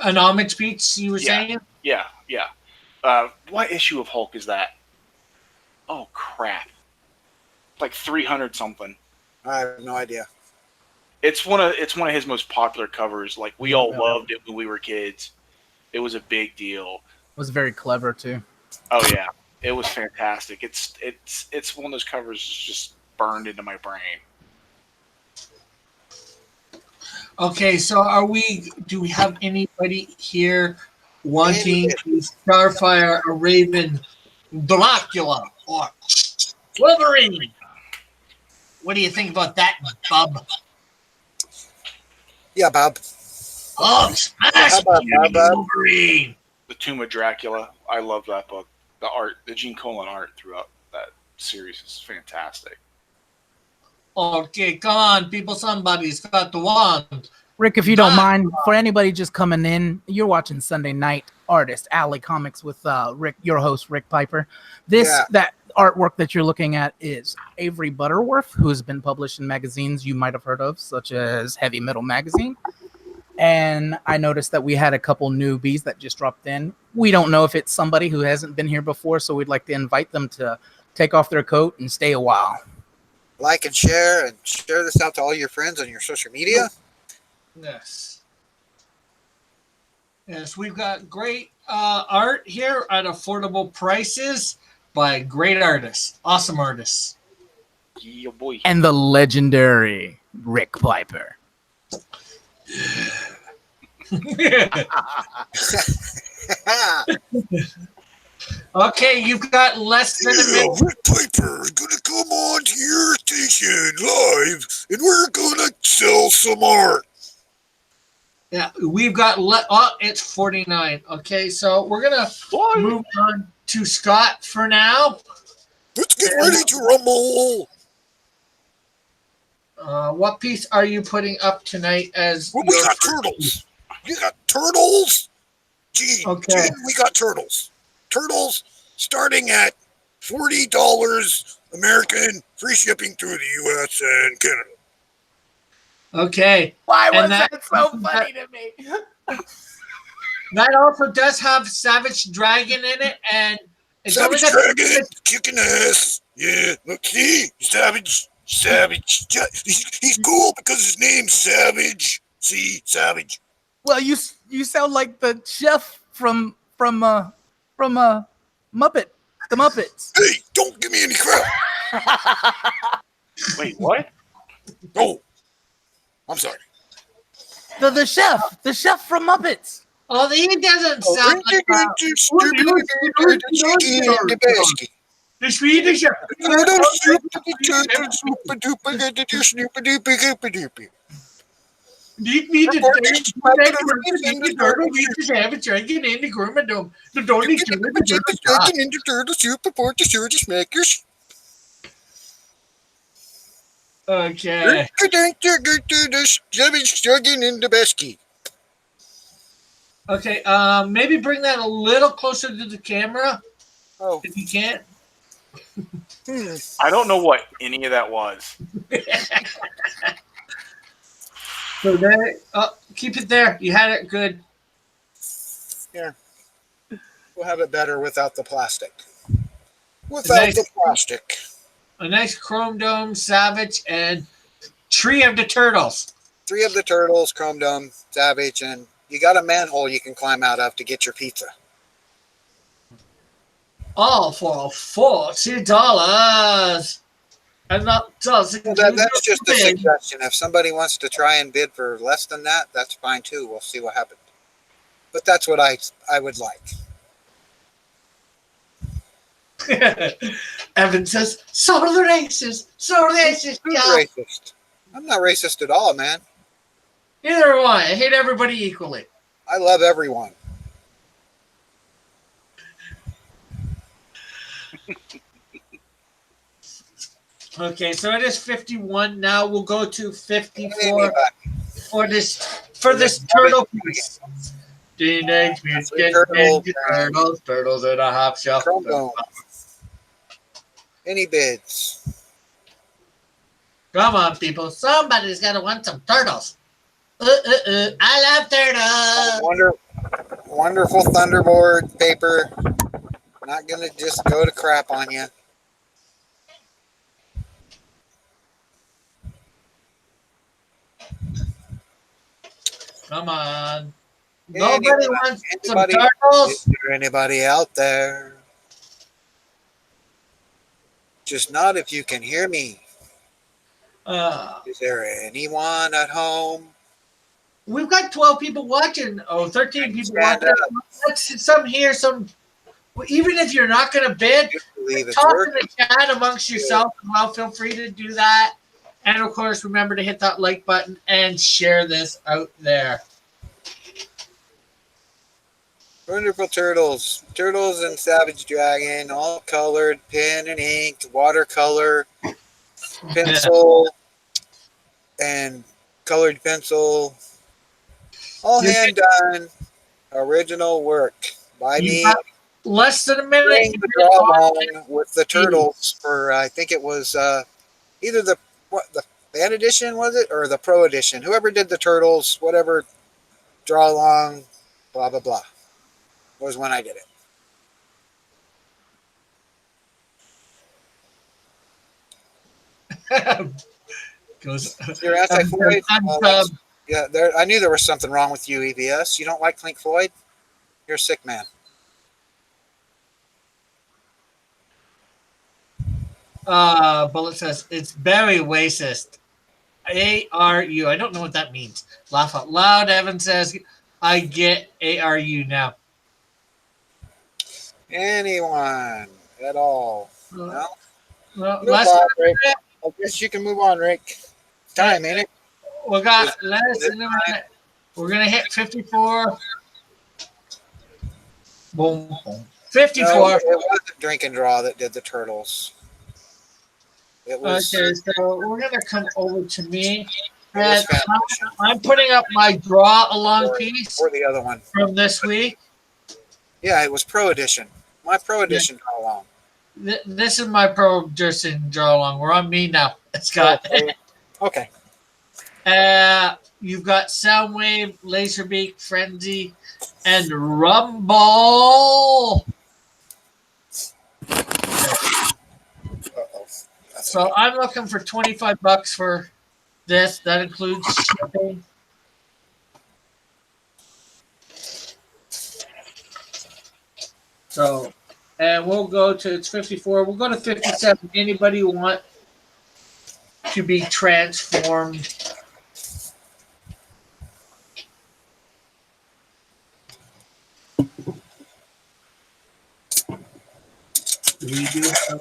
An Omix Beats, you were saying? Yeah. What issue of Hulk is that? Oh crap! Like 300 something. I have no idea. It's one of his most popular covers. Like we all loved it when we were kids. It was a big deal. It was very clever too. Oh yeah, it was fantastic. It's one of those covers that's just burned into my brain. Okay, so do we have anybody here wanting to Starfire, a Raven, Dracula, or Wolverine? What do you think about that, Bub? Yeah, Bob. Oh, smash How about you, Bob? Wolverine! The Tomb of Dracula. I love that book. The art, the Gene Colan art throughout that series is fantastic. Okay, come on, people. Somebody's got the wand. Rick, if you don't mind, for anybody just coming in, you're watching Sunday Night Artist Alley Comics with Rick, your host, Rick Piper. That artwork that you're looking at is Avery Butterworth, who has been published in magazines you might have heard of, such as Heavy Metal Magazine. And I noticed that we had a couple newbies that just dropped in. We don't know if it's somebody who hasn't been here before, so we'd like to invite them to take off their coat and stay a while. Like and share this out to all your friends on your social media. Yes. Yes, we've got great art here at affordable prices by great artists, awesome artists. Yeah, boy. And the legendary Rick Piper. Okay, you've got less than a minute. Rick Piper is gonna come on to your station live, and we're gonna sell some art. Yeah, we've got it's 49. Okay, so we're gonna move on to Scott for now. Let's get ready to rumble. What piece are you putting up tonight as Well, we got turtles. You got turtles? Gene, we got turtles. Turtles starting at $40 American, free shipping through the U.S. and Canada. Okay. Why was And that so funny to me? That also does have Savage Dragon in it, and it's Savage only got Dragon, kicking ass. Yeah, look, see? Savage. He's cool because his name's Savage. See? Savage. Well, you sound like the chef from Muppet, the Muppets. Hey, don't give me any crap. Wait, what? Oh, I'm sorry. The chef from Muppets. Oh, he doesn't sound like the Swedish. Need me to Savage Dragon in the Groom. The Donny Okay. Okay, maybe bring that a little closer to the camera Oh, if you can't. I don't know what any of that was. So there, keep it there. You had it good. we'll have it better without the plastic. Without the plastic. A nice Chrome Dome, Savage, and Tree of the Turtles. 3 of the turtles, Chrome Dome, Savage, and you got a manhole you can climb out of to get your pizza. All for $40. I'm not. So, That's just a suggestion. If somebody wants to try and bid for less than that, that's fine too. We'll see what happens. But that's what I would like. Evan says, "So are the racist. So are the racist." Who's Yeah. racist? I'm not racist at all, man. Neither am I. I hate everybody equally. I love everyone. Okay, so it is 51. Now we'll go to 54 Anybody. for this turtle piece. Teenage Mutant Ninja Turtles, turtles in a hop shelf. Trombone. Any bids? Come on, people. Somebody's got to want some turtles. I love turtles. Wonderful Thunderboard paper. Not gonna just go to crap on you. Come on. Nobody wants some Anybody? turtles. Is there anybody out there? Just not if you can hear me. Is there anyone at home? We've got 12 people watching. Oh, 13 people Stand watching. Let's some here, some. Even if you're not going to bid, Believe it's talk in working. the chat amongst yourself. Well, feel free to do that. And of course, remember to hit that like button and share this out there. Wonderful turtles. Turtles and Savage Dragon, all colored, pen and ink, watercolor, pencil, and colored pencil. All hand done. Original work by You me. got less than a minute. Doing the draw along with the turtles for I think it was either the fan edition, was it, or the pro edition? Whoever did the turtles, whatever draw along, blah blah blah, was when I did it. Goes. You're anti-Floyd? Yeah, I knew there was something wrong with you, EBS. You don't like Clink Floyd? You're a sick man. Bullet says it's very racist. ARU. I don't know what that means. Laugh out loud. Evan says, I get ARU now. Anyone at all? No? Well, Move less on, than a Rick. minute. I guess you can move on, Rick. Time, ain't it? We got less than a minute. We're going to hit 54. Boom, boom. 54. No, it wasn't Drink and Draw that did the turtles. It was. Okay, so we're going to come over to me. It was And Foundation. I'm putting up my draw along piece Or the other one. from this week. Yeah, it was Pro Edition. My Pro Edition draw along. This is my pro Justin draw along. We're on me now. It's got. Okay. You've got Soundwave, Laserbeak, Frenzy, and Rumble. Uh-oh. So I'm looking for $25 for this. That includes shipping. So, and we'll go to, it's 54. We'll go to 57. Anybody want to be transformed? We do have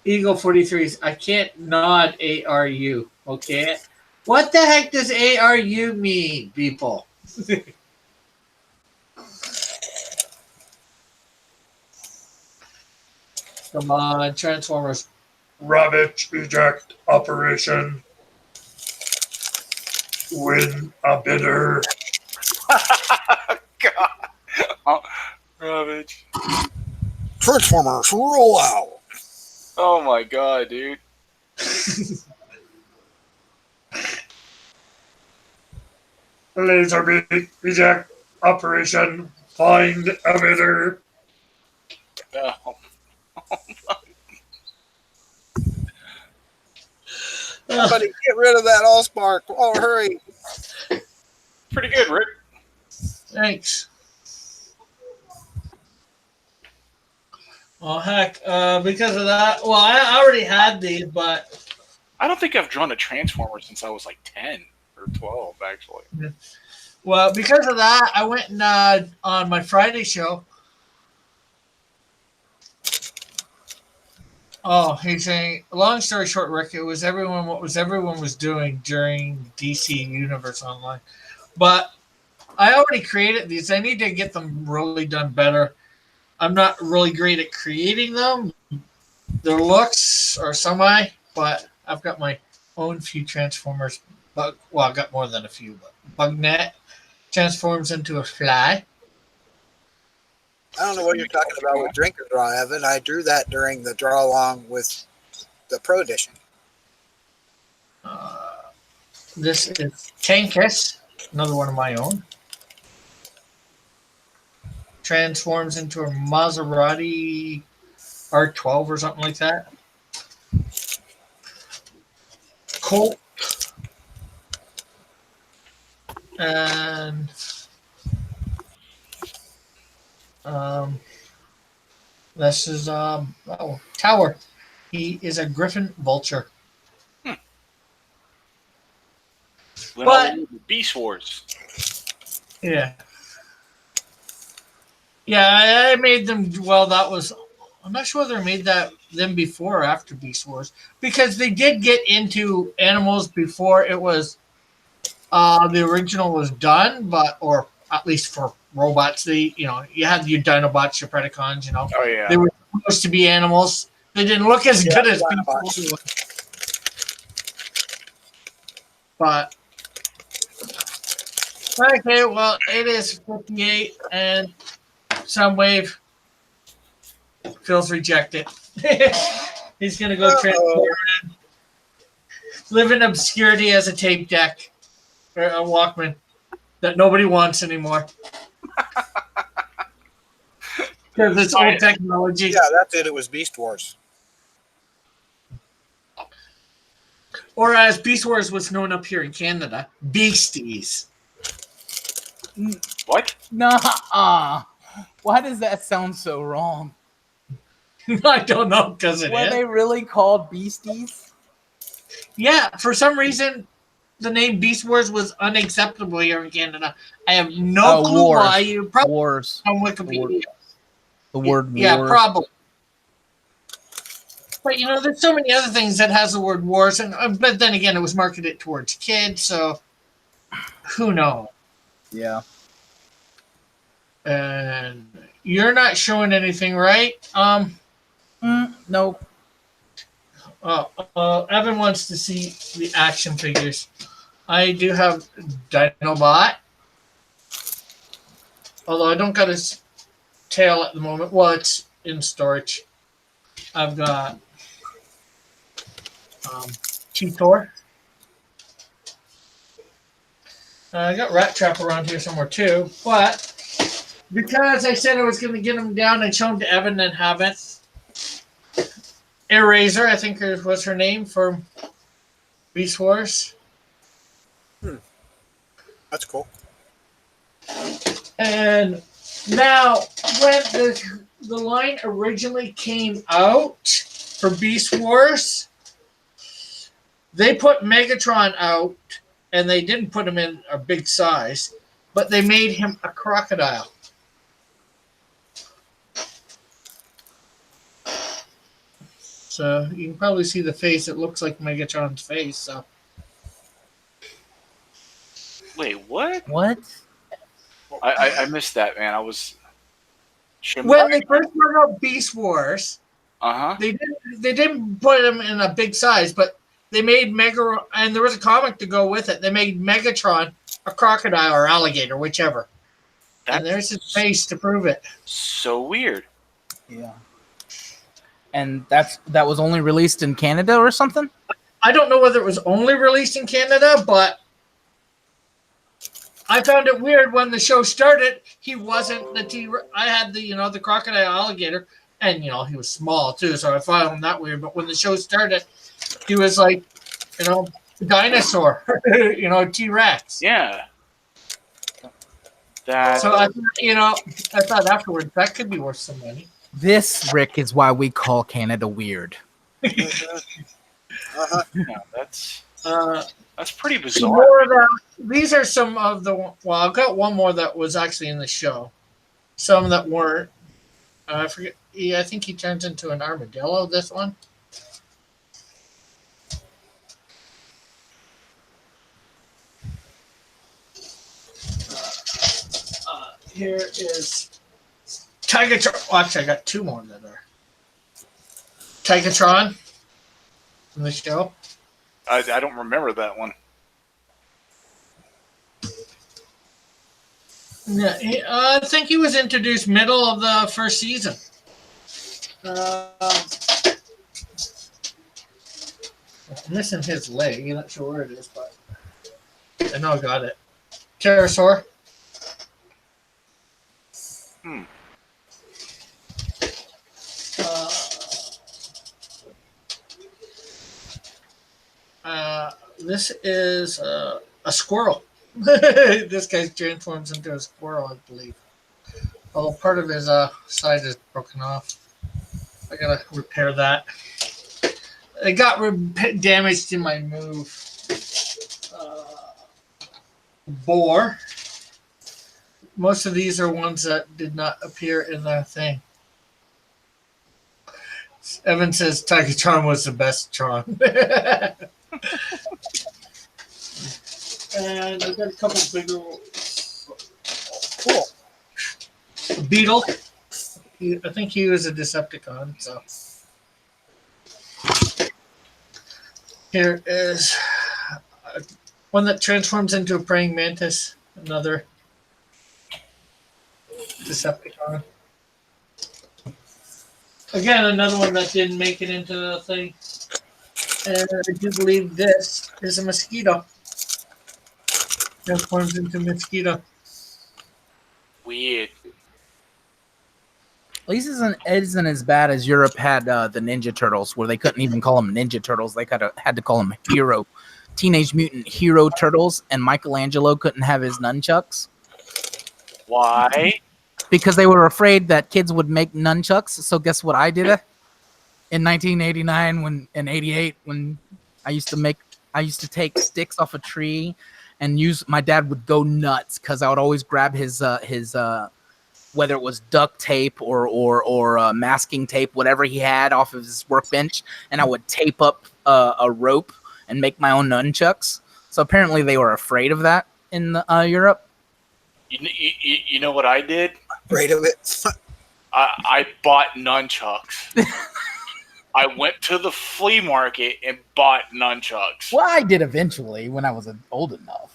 Eagle 43s. I can't nod ARU. Okay. What the heck does ARU mean, people? Come on, Transformers. Rabbit eject operation. Win a bidder. God. Oh, rubbish. Transformers, roll out. Oh my god, dude. Laserbeak eject operation. Find a bidder. Oh. Somebody get rid of that Allspark. Oh, hurry. Pretty good, Rick. Thanks. Oh heck! Because of that, well, I already had these, but I don't think I've drawn a Transformer since I was like 10 or 12, actually. well, because of that, I went and on my Friday show. Oh, he's saying. Long story short, Rick, it was everyone. What was everyone was doing during DC Universe Online, but I already created these. I need to get them really done better. I'm not really great at creating them. Their looks are semi, but I've got my own few Transformers. Well, I've got more than a few. But Bugnet transforms into a fly. I don't know what you're talking about with Drinker Draw, Evan. I drew that during the draw along with the Pro Edition. This is Tankus, another one of my own. Transforms into a Maserati R12 or something like that. Colt. And this is Tower. He is a Griffin Vulture. But Beast Wars. yeah. Yeah, I made them. Well, that was. I'm not sure whether I made them before or after Beast Wars, because they did get into animals before it was the original was done, or at least for robots, you had your Dinobots, your Predacons, Oh yeah. they were supposed to be animals. They didn't look as good as Dinobots. Beast Wars. But okay, well, it is 58 and Soundwave feels rejected. He's gonna go transform, live in obscurity as a tape deck or a Walkman that nobody wants anymore because it's old technology. Yeah, that's it. It was Beast Wars. Or as Beast Wars was known up here in Canada, Beasties. What? Nah. Why does that sound so wrong? I don't know, because it Were is. they really called beasties? Yeah, for some reason, the name Beast Wars was unacceptable here in Canada. I have no clue wars. why. You probably Wars. on Wikipedia. The word Yeah, wars. probably. But there's so many other things that has the word wars, and but then again, it was marketed towards kids, so who knows? Yeah. And you're not showing anything, right? Nope. Evan wants to see the action figures. I do have Dinobot, although I don't got his tail at the moment. Well, it's in storage. I've got Cheetor. I got Rat Trap around here somewhere too, but because I said I was going to get him down and show him to Evan and haven't. Eraser, I think was her name from Beast Wars. That's cool. And now, when the line originally came out for Beast Wars, they put Megatron out, and they didn't put him in a big size, but they made him a crocodile. So you can probably see the face. It looks like Megatron's face. So Wait, what? What? I missed that, man. I was. when they first brought out Beast Wars, Uh huh. they didn't put him in a big size, but they made Mega, and there was a comic to go with it. They made Megatron a crocodile or alligator, whichever. And there's his face to prove it. So weird. Yeah. And that was only released in Canada or something? I don't know whether it was only released in Canada, but I found it weird when the show started. He wasn't the T. I had the crocodile alligator, and he was small too, so I found him that weird. But when the show started, he was like, dinosaur, T-Rex. Yeah. That. So I thought afterwards that could be worth some money. This, Rick, is why we call Canada weird. Uh-huh. Yeah, that's Uh, pretty some bizarre. more of the- these are some of the. Well, I've got one more that was actually in the show. Some that weren't. I forget. I think he turns into an armadillo. This one. Here is Tigatron. Well, actually, I got two more that are Tigatron from the show. I don't remember that one. Yeah, I think he was introduced middle of the first season. I'm missing his leg. I'm not sure where it is, but I know I got it. Pterosaur. This is a squirrel. This guy transforms into a squirrel, I believe. Although part of his side is broken off. I gotta repair that. It got damaged in my move. Boar. Most of these are ones that did not appear in the thing. Evan says Tigatron was the best Tron. And I got a couple bigger ones. Cool. Beetle. I think he was a Decepticon, so. Here is one that transforms into a praying mantis. Another Decepticon. Again, another one that didn't make it into the thing. And I do believe this is a mosquito. Transforms into mosquito. Weird. At least it isn't as bad as Europe had the Ninja Turtles, where they couldn't even call them Ninja Turtles. They had to call them Teenage Mutant Hero Turtles, and Michelangelo couldn't have his nunchucks. Why? Because they were afraid that kids would make nunchucks. So guess what I did in 1989 and 88 when I used to take sticks off a tree and my dad would go nuts because I would always grab his whether it was duct tape or masking tape, whatever he had off of his workbench, and I would tape up a rope and make my own nunchucks. So apparently they were afraid of that in Europe. You know what I did? Afraid of it. I bought nunchucks. I went to the flea market and bought nunchucks. Well, I did eventually when I was old enough.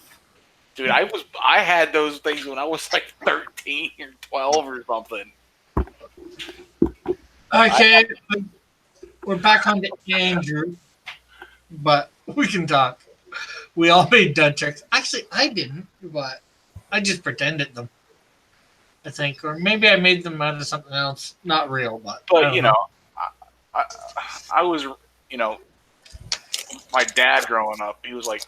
Dude, I had those things when I was like 13 or 12 or something. Okay, we're back on to Andrew, but we can talk. We all made nunchucks. Actually, I didn't, but I just pretended them. I think, or maybe I made them out of something else, not real, but I was, my dad growing up, he was like,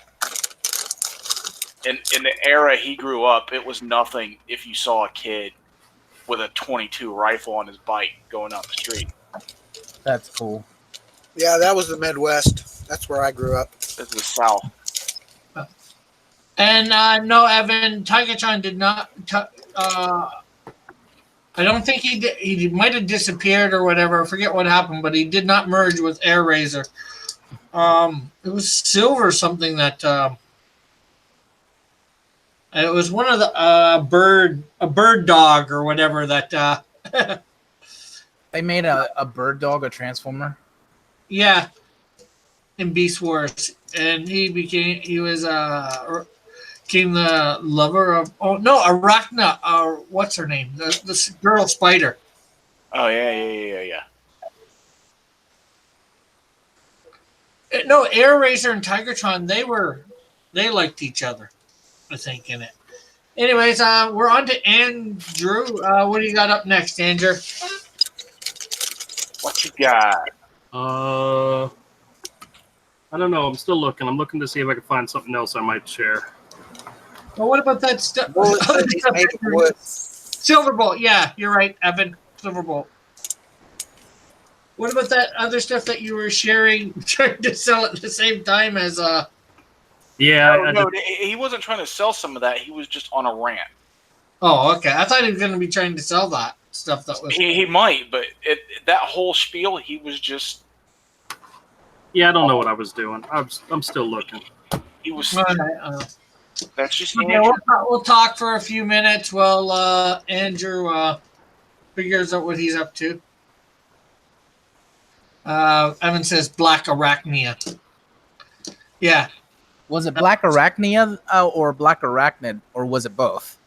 in the era he grew up, it was nothing if you saw a kid with a .22 rifle on his bike going down the street. That's cool. Yeah, that was the Midwest. That's where I grew up. This is the South. And no, Evan, Tigatron did not. I don't think he did. He might have disappeared or whatever. I forget what happened, but he did not merge with Air Razor. It was Silver something that. It was one of the bird dog or whatever that. They made a bird dog, a transformer. Yeah, in Beast Wars, and he became the lover of Arachna, or what's her name, the girl spider. Oh yeah. No, Air Razor and Tigatron, they liked each other, I think, in it. Anyways, we're on to Andrew. What do you got up next, Andrew? What you got? I don't know. I'm still looking. I'm looking to see if I can find something else I might share. Well, what about that stuff? Bullets that he's made of wood. Silverbolt. Yeah, you're right, Evan. Silverbolt. What about that other stuff that you were sharing, trying to sell at the same time as Yeah, No, he wasn't trying to sell some of that. He was just on a rant. Oh, okay. I thought he was going to be trying to sell that stuff that was. He might, but that whole spiel, he was just. yeah, I don't know what I was doing. I'm still looking. He was. All right, That's just. okay, we'll talk for a few minutes while Andrew figures out what he's up to. Evan says Black Arachnia. Yeah. Was it Black Arachnia or Black Arachnid, or was it both?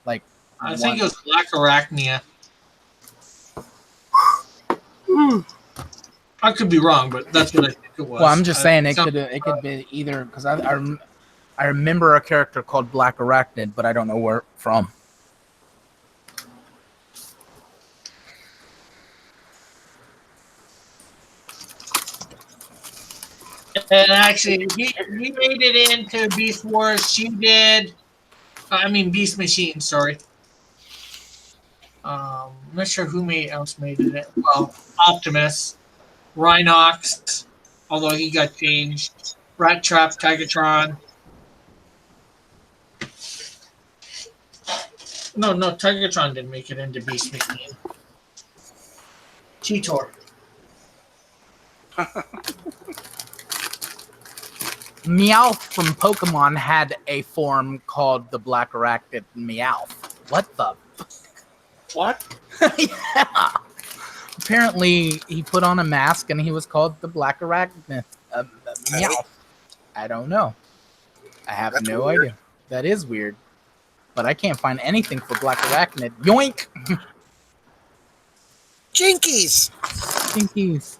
Like, I think it was Black Arachnia. I could be wrong, but that's what I think it was. well, I'm just saying it so- could be either, because I remember a character called Black Arachnid, but I don't know where from. And actually, he made it into Beast Wars. She did. Beast Machine. Sorry. I'm not sure who else made it. Well, Optimus, Rhinox, although he got changed. Rat Trap, Tigatron. No, Tigatron didn't make it into Beast Machine. Cheetor. Meowth from Pokemon had a form called the Black Arachnid Meowth. What the? What? Yeah. Apparently, he put on a mask and he was called the Black Arachnid Meowth. I don't know. I have That's no weird. idea. That is weird. But I can't find anything for Black Arachnid. Yoink! Jinkies. Jinkies.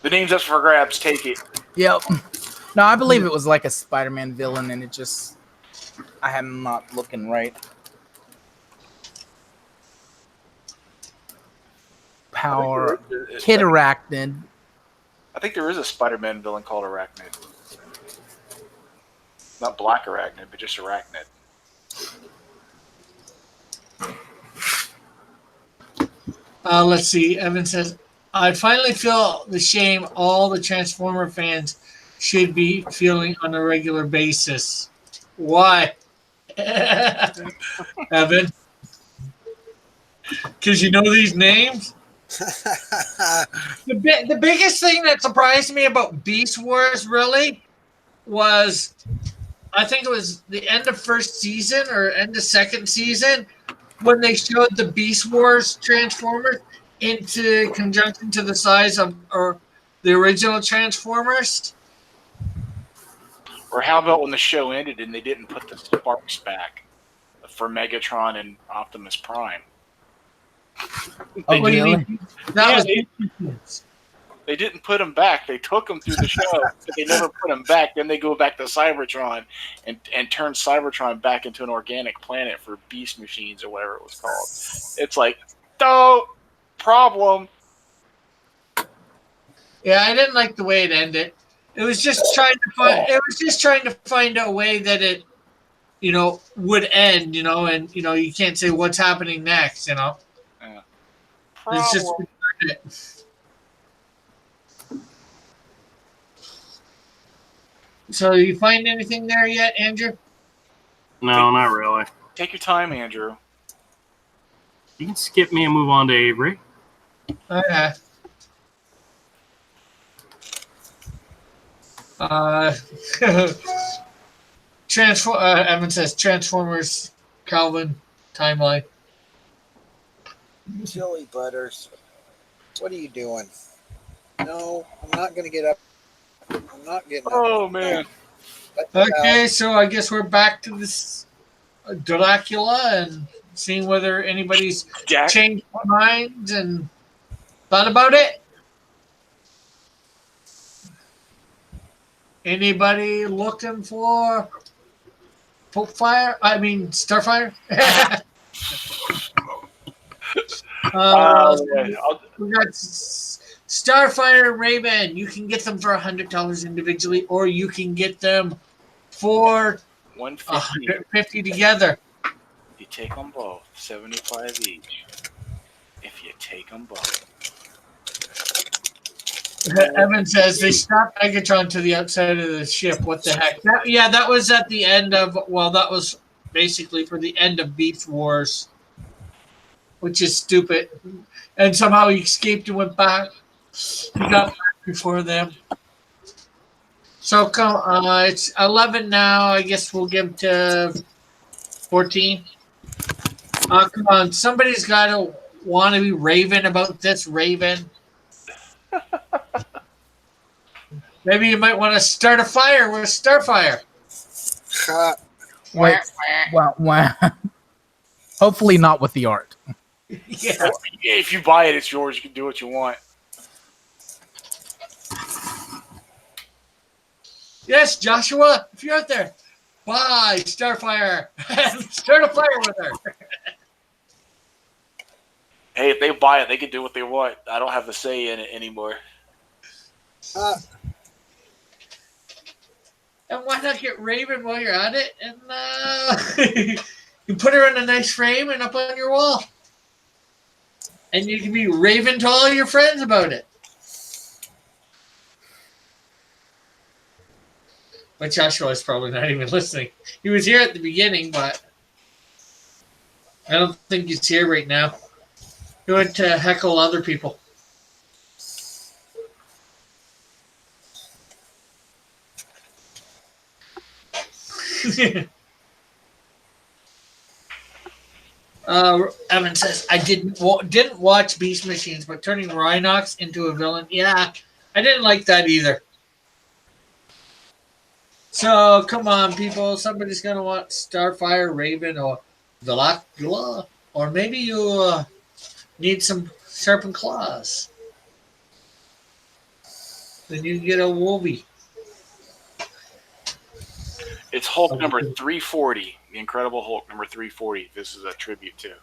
The name's up for grabs. Take it. Yep. No, I believe it was like a Spider-Man villain, and it just... I am not looking right. Power. Kid Arachnid. I think there is a Spider-Man villain called Arachnid. Not Black Arachnid, but just Arachnid. Let's see. Evan says, I finally feel the shame all the Transformer fans should be feeling on a regular basis. Why? Evan? Because you know these names? The biggest thing that surprised me about Beast Wars, really, was I think it was the end of first season or end of second season when they showed the Beast Wars Transformers into conjunction to the size of or the original Transformers. Or how about when the show ended and they didn't put the Sparks back for Megatron and Optimus Prime? Oh, What do you really? mean? That Yeah, was They didn't put them back. They took them through the show, but they never put them back. Then they go back to Cybertron and turn Cybertron back into an organic planet for Beast Machines or whatever it was called. It's like, no problem. Yeah, I didn't like the way it ended. It was just trying to find. It was just trying to find a way that it, would end. And you can't say what's happening next. It's just. Problem. So, you find anything there yet, Andrew? No, not really. Take your time, Andrew. You can skip me and move on to Avery. Okay. Evan says Transformers, Calvin, timeline. Silly Butters. What are you doing? No, I'm not going to get up. I'm not getting up. Oh, man. Let me out. Okay, so I guess we're back to this Dracula and seeing whether anybody's Jack. changed their minds and thought about it. Anybody looking for Starfire? Yeah, We got Starfire and Ray-Ban. You can get them for $100 individually, or you can get them for 150. $150 together. You take them both, 75 each. If you take them both. Evan says they strapped Megatron to the outside of the ship. What the heck? That was at the end of. Well, that was basically for the end of Beast Wars, which is stupid. And somehow he escaped and went back. He got back before them. So come, it's 11 now. I guess we'll give him to 14. Come on, somebody's got to want to be raving about this, Raven. Maybe you might want to start a fire with Starfire. Wait, wow. Hopefully not with the art. Yeah. If you buy it, it's yours. You can do what you want. Yes, Joshua, if you're out there, buy Starfire and start a fire with her. Hey, if they buy it, they can do what they want. I don't have the say in it anymore. And why not get Raven while you're at it? And you put her in a nice frame and up on your wall. And you can be Raven to all your friends about it. But Joshua is probably not even listening. He was here at the beginning, but I don't think he's here right now. He went to heckle other people. Evan says, I didn't watch Beast Machines, but turning Rhinox into a villain, yeah, I didn't like that either. So, come on, people. Somebody's going to want Starfire, Raven, or Velocula. Or maybe you need some sharpened claws. Then you get a Wolvie. It's Hulk number 340. The Incredible Hulk number 340. This is a tribute to.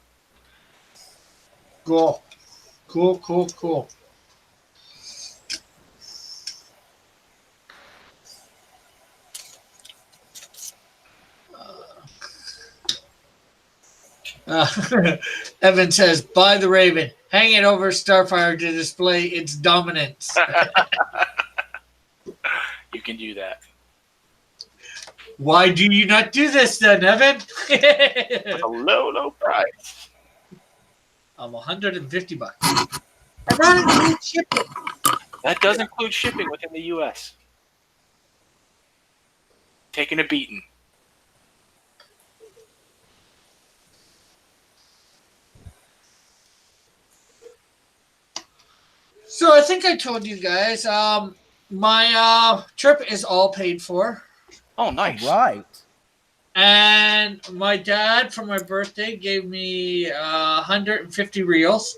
Cool. Cool. Evan says, buy the Raven. Hang it over Starfire to display its dominance. You can do that. Why do you not do this then, Evan? With a low price. I'm $150. And that includes shipping. That does include shipping within the U.S. Taking a beating. So I think I told you guys, my trip is all paid for. Oh, nice. Right. And my dad, for my birthday, gave me 150 reals.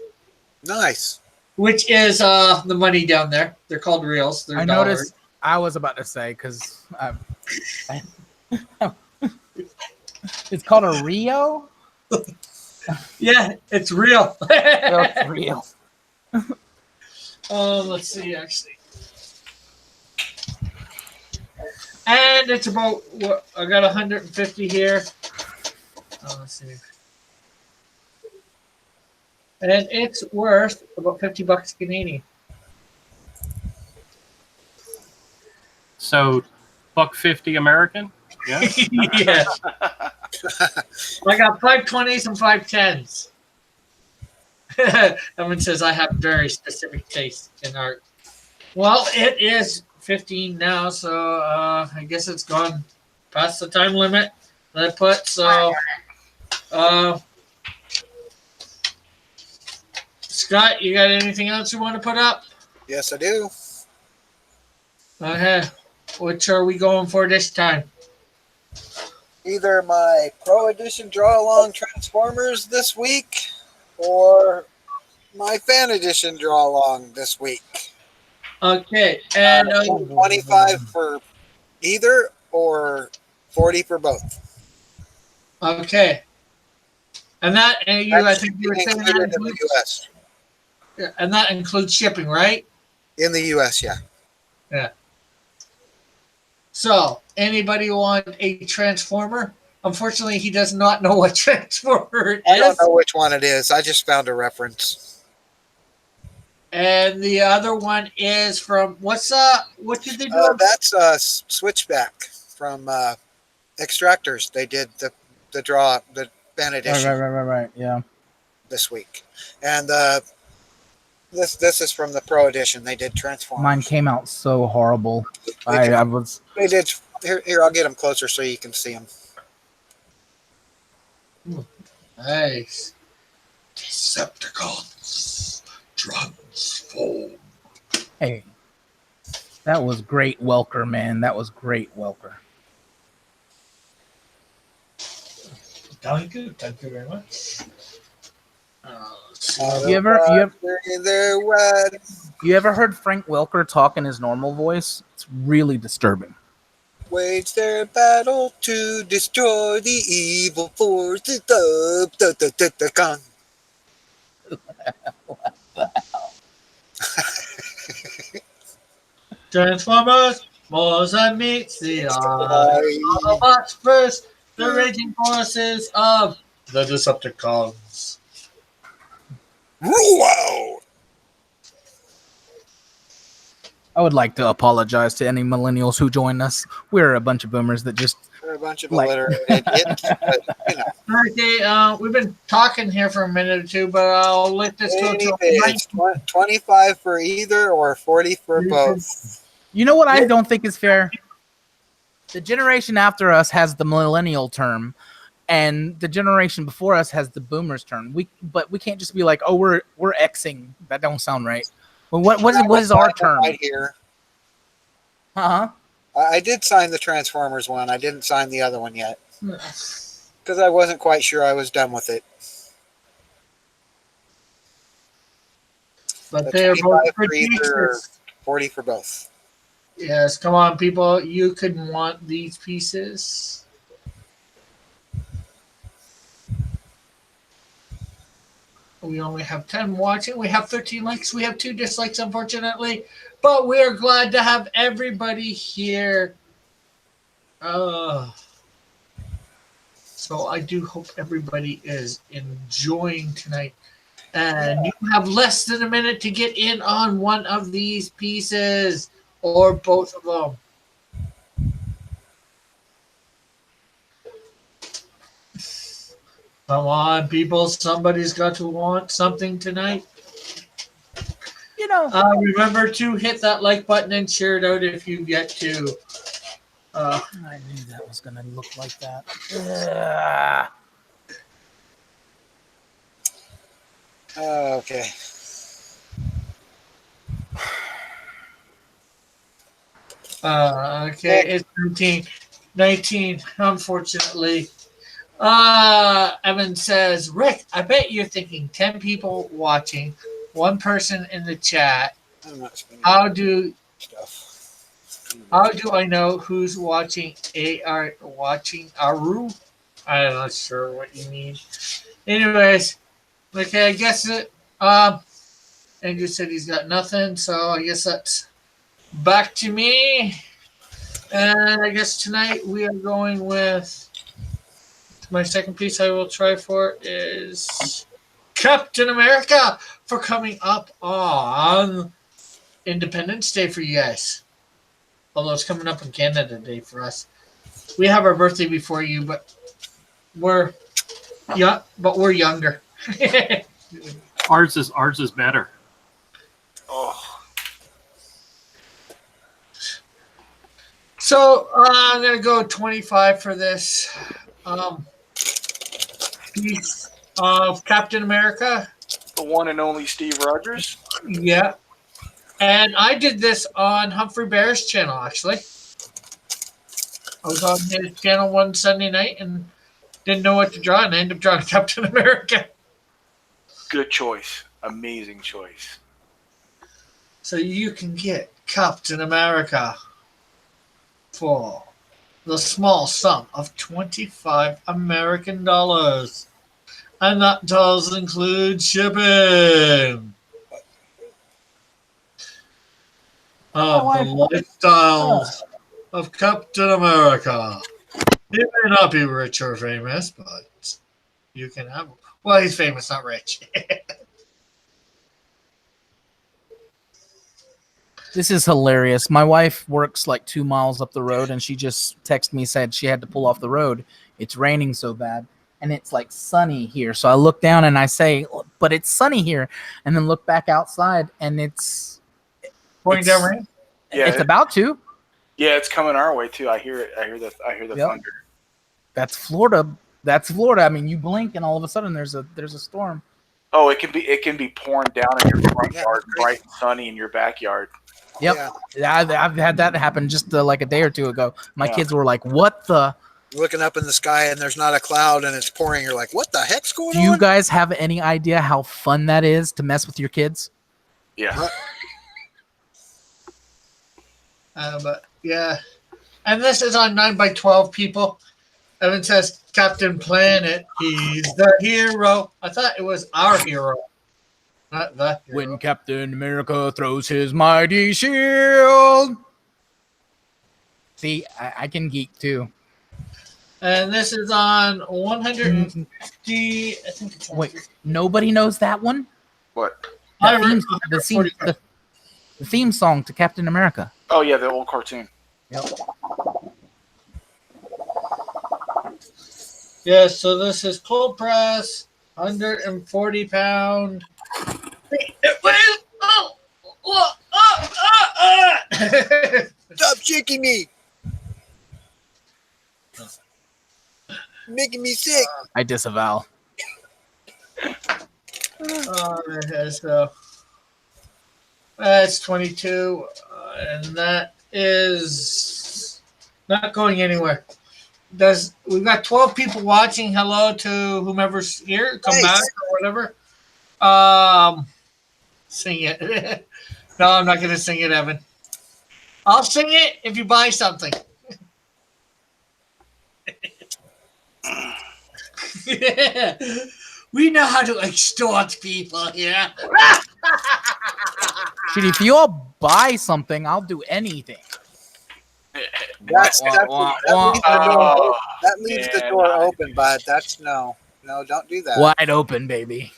Nice. Which is the money down there. They're called reals. They're I dollars. noticed. I was about to say because it's called a Rio. Yeah, it's real. It's real. Let's see, actually. And it's about what I got 150 here. Let's see. And it's worth about $50 Canadian. So, $1.50 American. Yeah. Yeah. I got 520s and 510s. Evan says I have very specific taste in art. Well, it is 15 now, so I guess it's gone past the time limit that I put. So, Scott, you got anything else you want to put up? Yes, I do. Okay. Which are we going for this time? Either my Pro Edition Draw Along Transformers this week or my Fan Edition Draw Along this week. Okay. And 25 for either or 40 for both. okay. And that, and you, I think you were saying Included that in the US. and that includes shipping, right? In the US, yeah. Yeah. So, anybody want a Transformer? Unfortunately, he does not know what Transformer it I don't is. know which one it is. I just found a reference. And the other one is from what did they do? That's Switchback from Extractors. They did the band Right, edition right. Yeah. this week, and this is from the Pro Edition. They did Transformers. Mine came out so horrible. They I was. They did. Here, I'll get them closer so you can see them. Nice. Decepticons transform. Hey, that was great, Welker, man. That was great, Welker. Thank you very much. You ever They're you ever heard Frank Welker talk in his normal voice? It's really disturbing. wage their battle to destroy the evil forces of the con. Transformers, more than meets the eye. Autobots first, the raging forces of the Decepticons. Wow! I would like to apologize to any millennials who join us. We're a bunch of boomers that just They're a bunch of Like- illiterate idiots, but, you know. Okay, we've been talking here for a minute or two, but I'll let this go till It's 25 for either or 40 for both. You know what I don't think is fair? The generation after us has the millennial term, and the generation before us has the boomers term. But we can't just be like, oh, we're Xing. That don't sound right. Well, what is our term? Right here. Uh-huh. I did sign the Transformers one. I didn't sign the other one yet because I wasn't quite sure I was done with it. But they're 25 both for either or producers. 40 for both. Yes, come on, people. You could want these pieces. We only have 10 watching. We have 13 likes. We have 2 dislikes, unfortunately. But we are glad to have everybody here. So I do hope everybody is enjoying tonight. And you have less than a minute to get in on one of these pieces or both of them. Come on, people. Somebody's got to want something tonight. You know, Remember to hit that like button and share it out if you get to. I knew that was gonna look like that. Ugh. Okay. Okay, it's 19, unfortunately. Evan says, Rick, I bet you're thinking 10 people watching, 1 person in the chat. I'm not spending How do stuff. I know who's watching Aru? I'm not sure what you mean. Anyways, okay, I guess it. Andrew said he's got nothing, so I guess that's back to me. And I guess tonight we are going with my second piece I will try for is Captain America for coming up on Independence Day for you guys. Although it's coming up on Canada Day for us. We have our birthday before you, but we're younger. Ours is better. Oh, So I'm gonna go 25 for this piece of Captain America. the one and only Steve Rogers. Yeah. And I did this on Humphrey Bear's channel, actually. I was on his channel one Sunday night and didn't know what to draw, and I ended up drawing Captain America. Good choice. Amazing choice. So you can get Captain America for the small sum of 25 American dollars. And that does include shipping. The lifestyles of Captain America. He may not be rich or famous, but you can have him. Well, he's famous, not rich. This is hilarious. My wife works like 2 miles up the road, and she just texted me, said she had to pull off the road. It's raining so bad, and it's like sunny here. So I look down and I say, "But it's sunny here," and then look back outside, and it's Pouring down rain. Yeah, it's about to. yeah, it's coming our way too. I hear it. I hear the Yep. thunder. That's Florida. That's Florida. I mean, you blink, and all of a sudden there's a storm. Oh, it can be pouring down in your front Yeah, yard, it's bright and sunny in your backyard. Yep. Yeah. I've had that happen just like a day or two ago. My Yeah. kids were like, "What the?" Looking up in the sky and there's not a cloud and it's pouring. You're like, what the heck's going Do you on? guys have any idea how fun that is to mess with your kids? Yeah. But yeah, and this is on 9x12 people. Evan says Captain Planet, he's the hero. I thought it was our hero, not the hero. When Captain America throws his mighty shield. See, I can geek too. And this is on 150. I think it's Wait, nobody knows that one? What? I The theme song to Captain America. Oh yeah, the old cartoon. Yeah, so this is cold press, 140 pound. Stop shaking me. Making me sick. I disavow. Okay, so that's 22, and that is not going anywhere. We've got 12 people watching. Hello to whomever's here. Come Nice. back or whatever. Sing it. No, I'm not gonna sing it, Evan. I'll sing it if you buy something. Yeah. We know how to extort people here. Shit, if you all buy something, I'll do anything. That leaves the man, door open, but that's no, don't do that. Wide open, baby.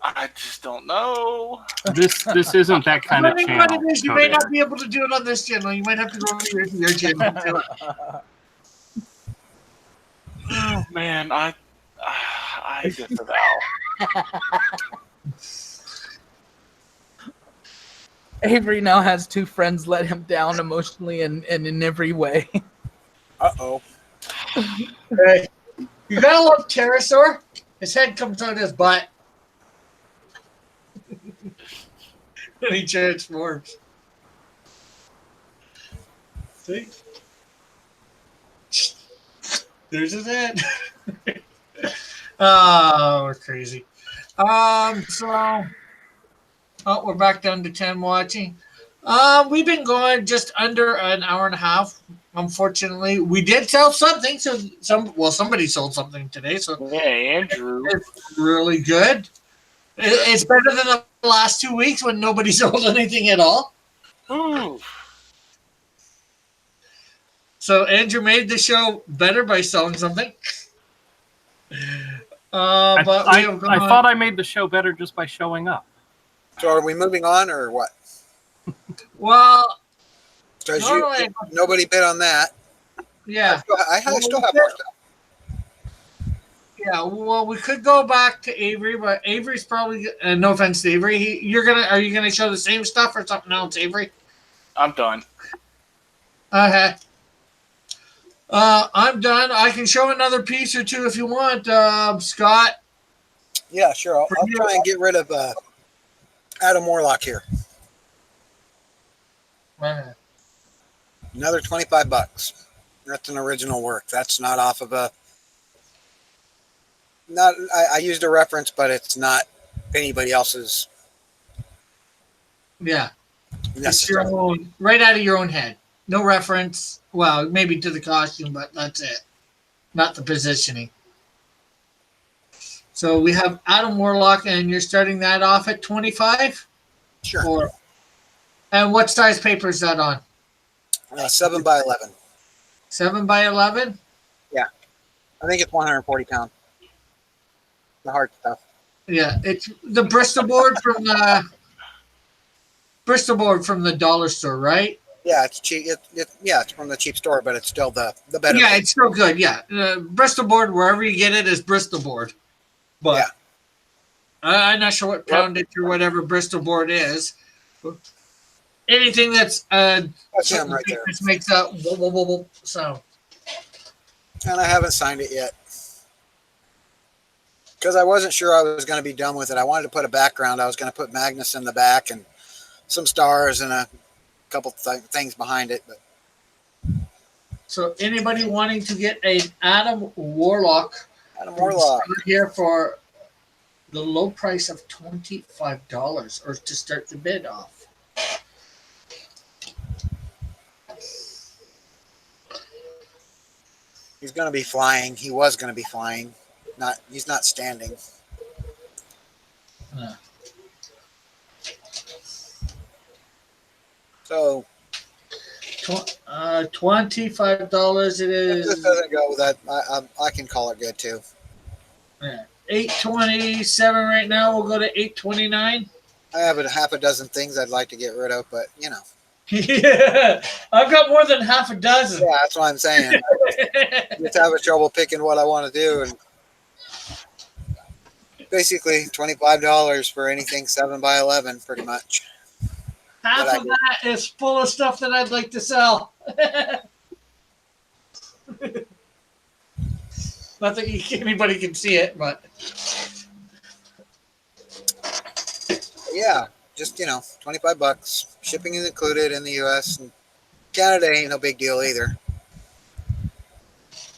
I just don't know. This isn't that kind of Depending on channel. what it is, you may Cody. not be able to do it on this channel. You might have to go to your channel. too. Oh man, I disavow. Avery now has 2 friends let him down emotionally and in every way. Uh-oh. Hey, you gotta love Pterosaur. His head comes out his butt. And he transforms. See? There's his head. Oh, we're crazy. So we're back down to 10 watching. We've been going just under an hour and a half. Unfortunately, we did sell something. So somebody sold something today. So Yeah, Andrew. it's really good. It's better than the last 2 weeks when nobody sold anything at all. Ooh. So Andrew made the show better by selling something. But we have I gone, thought I made the show better just by showing up. So are we moving on or what? well, So as Normally- nobody bid on that. yeah. I still have more stuff. Yeah, well, we could go back to Avery, but Avery's probably no offense to Avery. Are you gonna show the same stuff or something else, Avery? I'm done. Okay. I'm done. I can show another piece or two if you want, Scott. Yeah, sure. I'll try and get rid of Adam Warlock here. Okay. Another $25. That's an original work. That's not off of a. Not. I used a reference, but it's not anybody else's. Yeah, it's your Necessarily. own, right out of your own head. No reference. Well, maybe to the costume, but that's it. Not the positioning. So we have Adam Warlock, and you're starting that off at 25? Sure. And what size paper is that on? 7 by 11. 7 by 11? I think it's 140 pounds. The hard stuff. Yeah, it's the Bristol board from Bristol board from the dollar store, right? Yeah, it's cheap. It's from the cheap store, but it's still the better. Yeah, thing. it's still good. Yeah, Bristol board, wherever you get it, is Bristol board. But Yeah. I'm not sure what poundage or whatever Bristol board is. Anything that's That's him right there. just makes a whoa, whoa, whoa, whoa sound. And I haven't signed it yet because I wasn't sure I was going to be done with it. I wanted to put a background. I was going to put Magnus in the back and some stars and a couple things behind it. But So anybody wanting to get an Adam Warlock Adam Warlock. here for the low price of $25 or to start the bid off. He's going to be flying. He was going to be flying. He's not standing. Huh. So $25 it if this is. doesn't go, that I can call it good too. Yeah, $827 right now. We'll go to $829. I have a half a dozen things I'd like to get rid of, but Yeah, I've got more than half a dozen. yeah, that's what I'm saying. Just having trouble picking what I want to do, and basically $25 for anything 7x11, pretty much. Half of that is full of stuff that I'd like to sell. Not that anybody can see it, but Yeah, just $25. Shipping is included in the U.S. and Canada ain't no big deal either.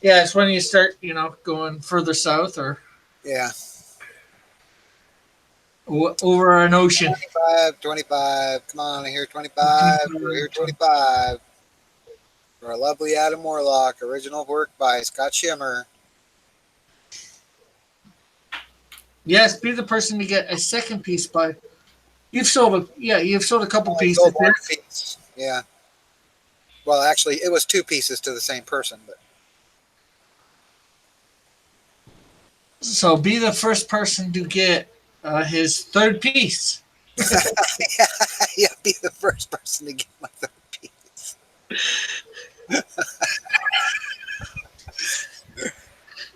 yeah, it's when you start, going further south or Yeah, over an ocean. 25. Come on, I hear 25. We're here 25. For a lovely Adam Warlock, original work by Scott Shimmer. Yes, be the person to get a second piece by. You've sold a couple I pieces. sold one piece. Yeah. Well, actually, it was two pieces to the same person, but So be the first person to get his third piece. yeah, be the first person to get my third piece.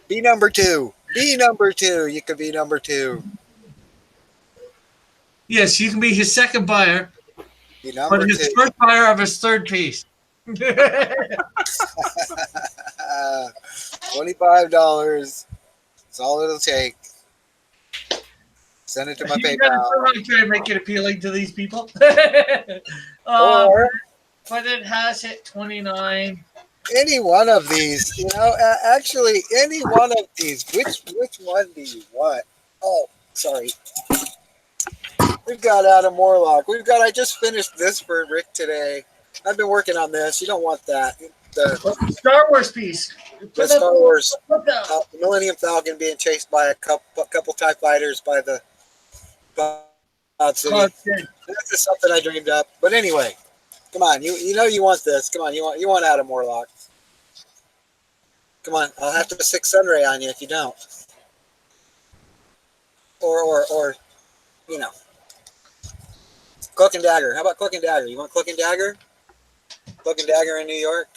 Be number two. Be number two. You could be number two. Yes, you can be his second buyer, Be number but his two. first buyer of his third piece. $25. That's all it'll take. Send it to my You gotta PayPal. really try to make it appealing to these people. Or But it has hit 29. any one of these, actually any one of these. Which one do you want? Oh, sorry. We've got Adam Warlock. I just finished this for Rick today. I've been working on this. You don't want that. The Star Wars piece. Star Wars, Put the- the Millennium Falcon being chased by a couple TIE fighters by the Cloud City. This is something I dreamed up. But anyway, come on. You want this. Come on. You want Adam Warlock. Come on. I'll have to stick Sunray on you if you don't. Or Cloak and Dagger. How about Cloak and Dagger? You want Cloak and Dagger? Cloak and Dagger in New York.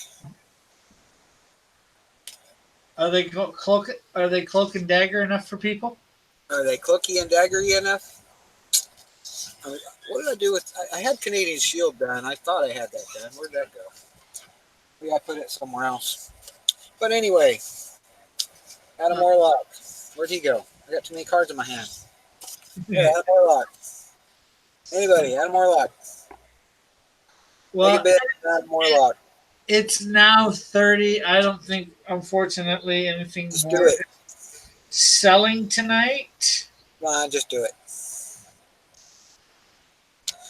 Are they cloak and dagger enough for people? Are they Cloaky and Daggery enough? What did I do with? I had Canadian Shield done. I thought I had that done. Where'd that go? Maybe I put it somewhere else. But anyway, Adam Warlock. Where'd he go? I got too many cards in my hand. Yeah, Adam Warlock. Anybody? Adam Warlock. Well, Take a bid on Adam Warlock. it's now 30. I don't think, unfortunately, anything Just more do it. selling tonight. Come on, just do it.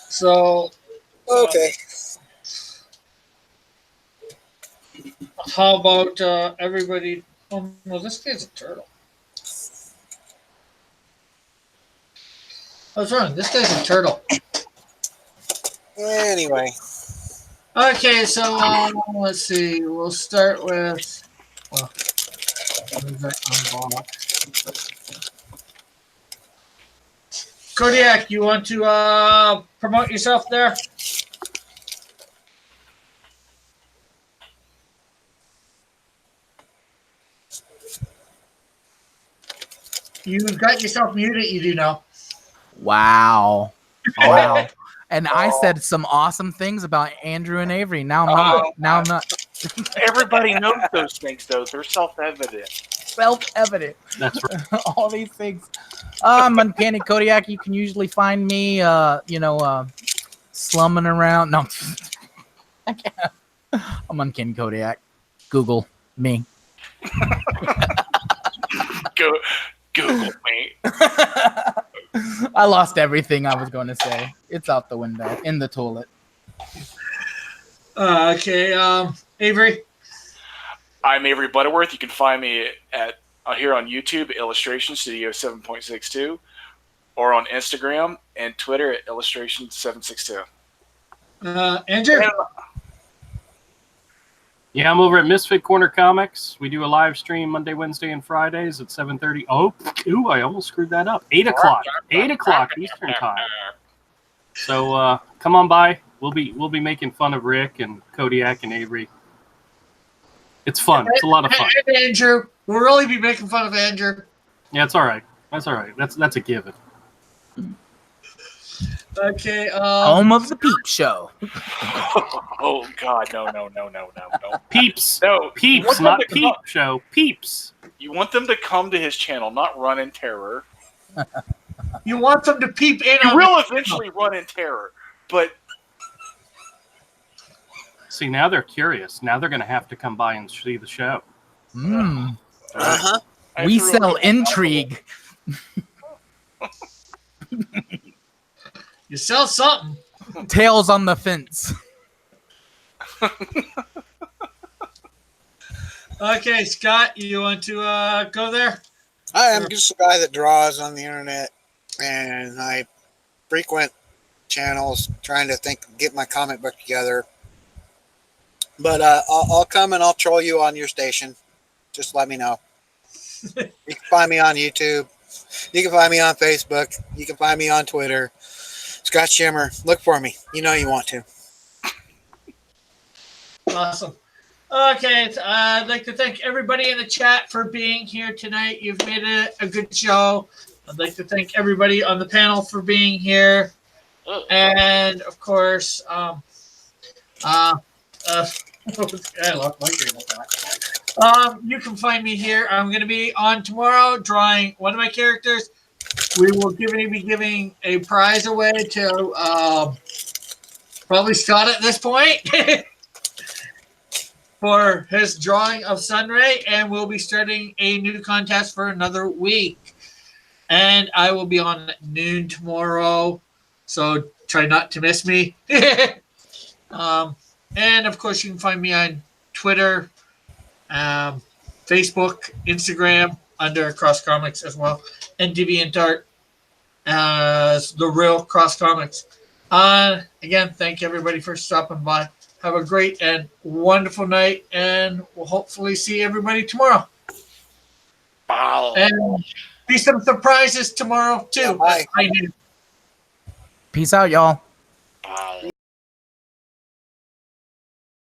So Okay. how about everybody? Oh no, this guy's a turtle. What's wrong? This guy's a turtle. Anyway, Okay, so let's see. We'll start with. Well, Kodiak, you want to promote yourself there? You got yourself muted, you do know. Wow. Wow. And I said some awesome things about Andrew and Avery. Now I'm not. Now I'm not. Everybody knows those things, though. They're self-evident. Self-evident. That's right. All these things. Uncanny Kodiak, you can usually find me, slumming around. No, I can't. I'm Uncanny Kodiak. Google me. Google me. I lost everything I was going to say. It's out the window, in the toilet. Okay, Avery. I'm Avery Butterworth. You can find me at here on YouTube, Illustration Studio 7.62, or on Instagram and Twitter at Illustration 762. Andrew. Yeah, I'm over at Misfit Corner Comics. We do a live stream Monday, Wednesday, and Fridays at 7:30. Oh, I almost screwed that up. 8 o'clock. 8 o'clock Eastern time. So come on by. We'll be making fun of Rick and Kodiak and Avery. It's fun. It's a lot of fun. And Andrew. We'll really be making fun of Andrew. Yeah, it's all right. That's all right. That's a given. Okay. Home of the Peep Show. Oh God, no. Peeps. No, you Peeps, want them not to Peep come- Show. Peeps. You want them to come to his channel, not run in terror. You want them to peep in You on will eventually run in terror, but See, now they're curious. Now they're going to have to come by and see the show. Mm. Uh-huh. I We have to sell really- intrigue. You sell something. Tails on the fence. Okay, Scott, you want to go there? I am just a guy that draws on the internet, and I frequent channels trying to get my comic book together. But I'll come and I'll troll you on your station. Just let me know. You can find me on YouTube. You can find me on Facebook. You can find me on Twitter. Scott Shimmer. Look for me. You know you want to. Awesome. Okay, I'd like to thank everybody in the chat for being here tonight. You've made it a good show. I'd like to thank everybody on the panel for being here. And, of course, I love my table back. You can find me here. I'm going to be on tomorrow drawing one of my characters. We will be giving a prize away to probably Scott at this point for his drawing of Sunray, and we'll be starting a new contest for another week. And I will be on at noon tomorrow, so try not to miss me. And of course, you can find me on Twitter, Facebook, Instagram under Cross Comics as well, and DeviantArt as The Real Cross Comics. Again, thank everybody for stopping by. Have a great and wonderful night, and we'll hopefully see everybody tomorrow. Wow. And be some surprises tomorrow too. Yeah, bye. I do. Peace out, y'all. Wow.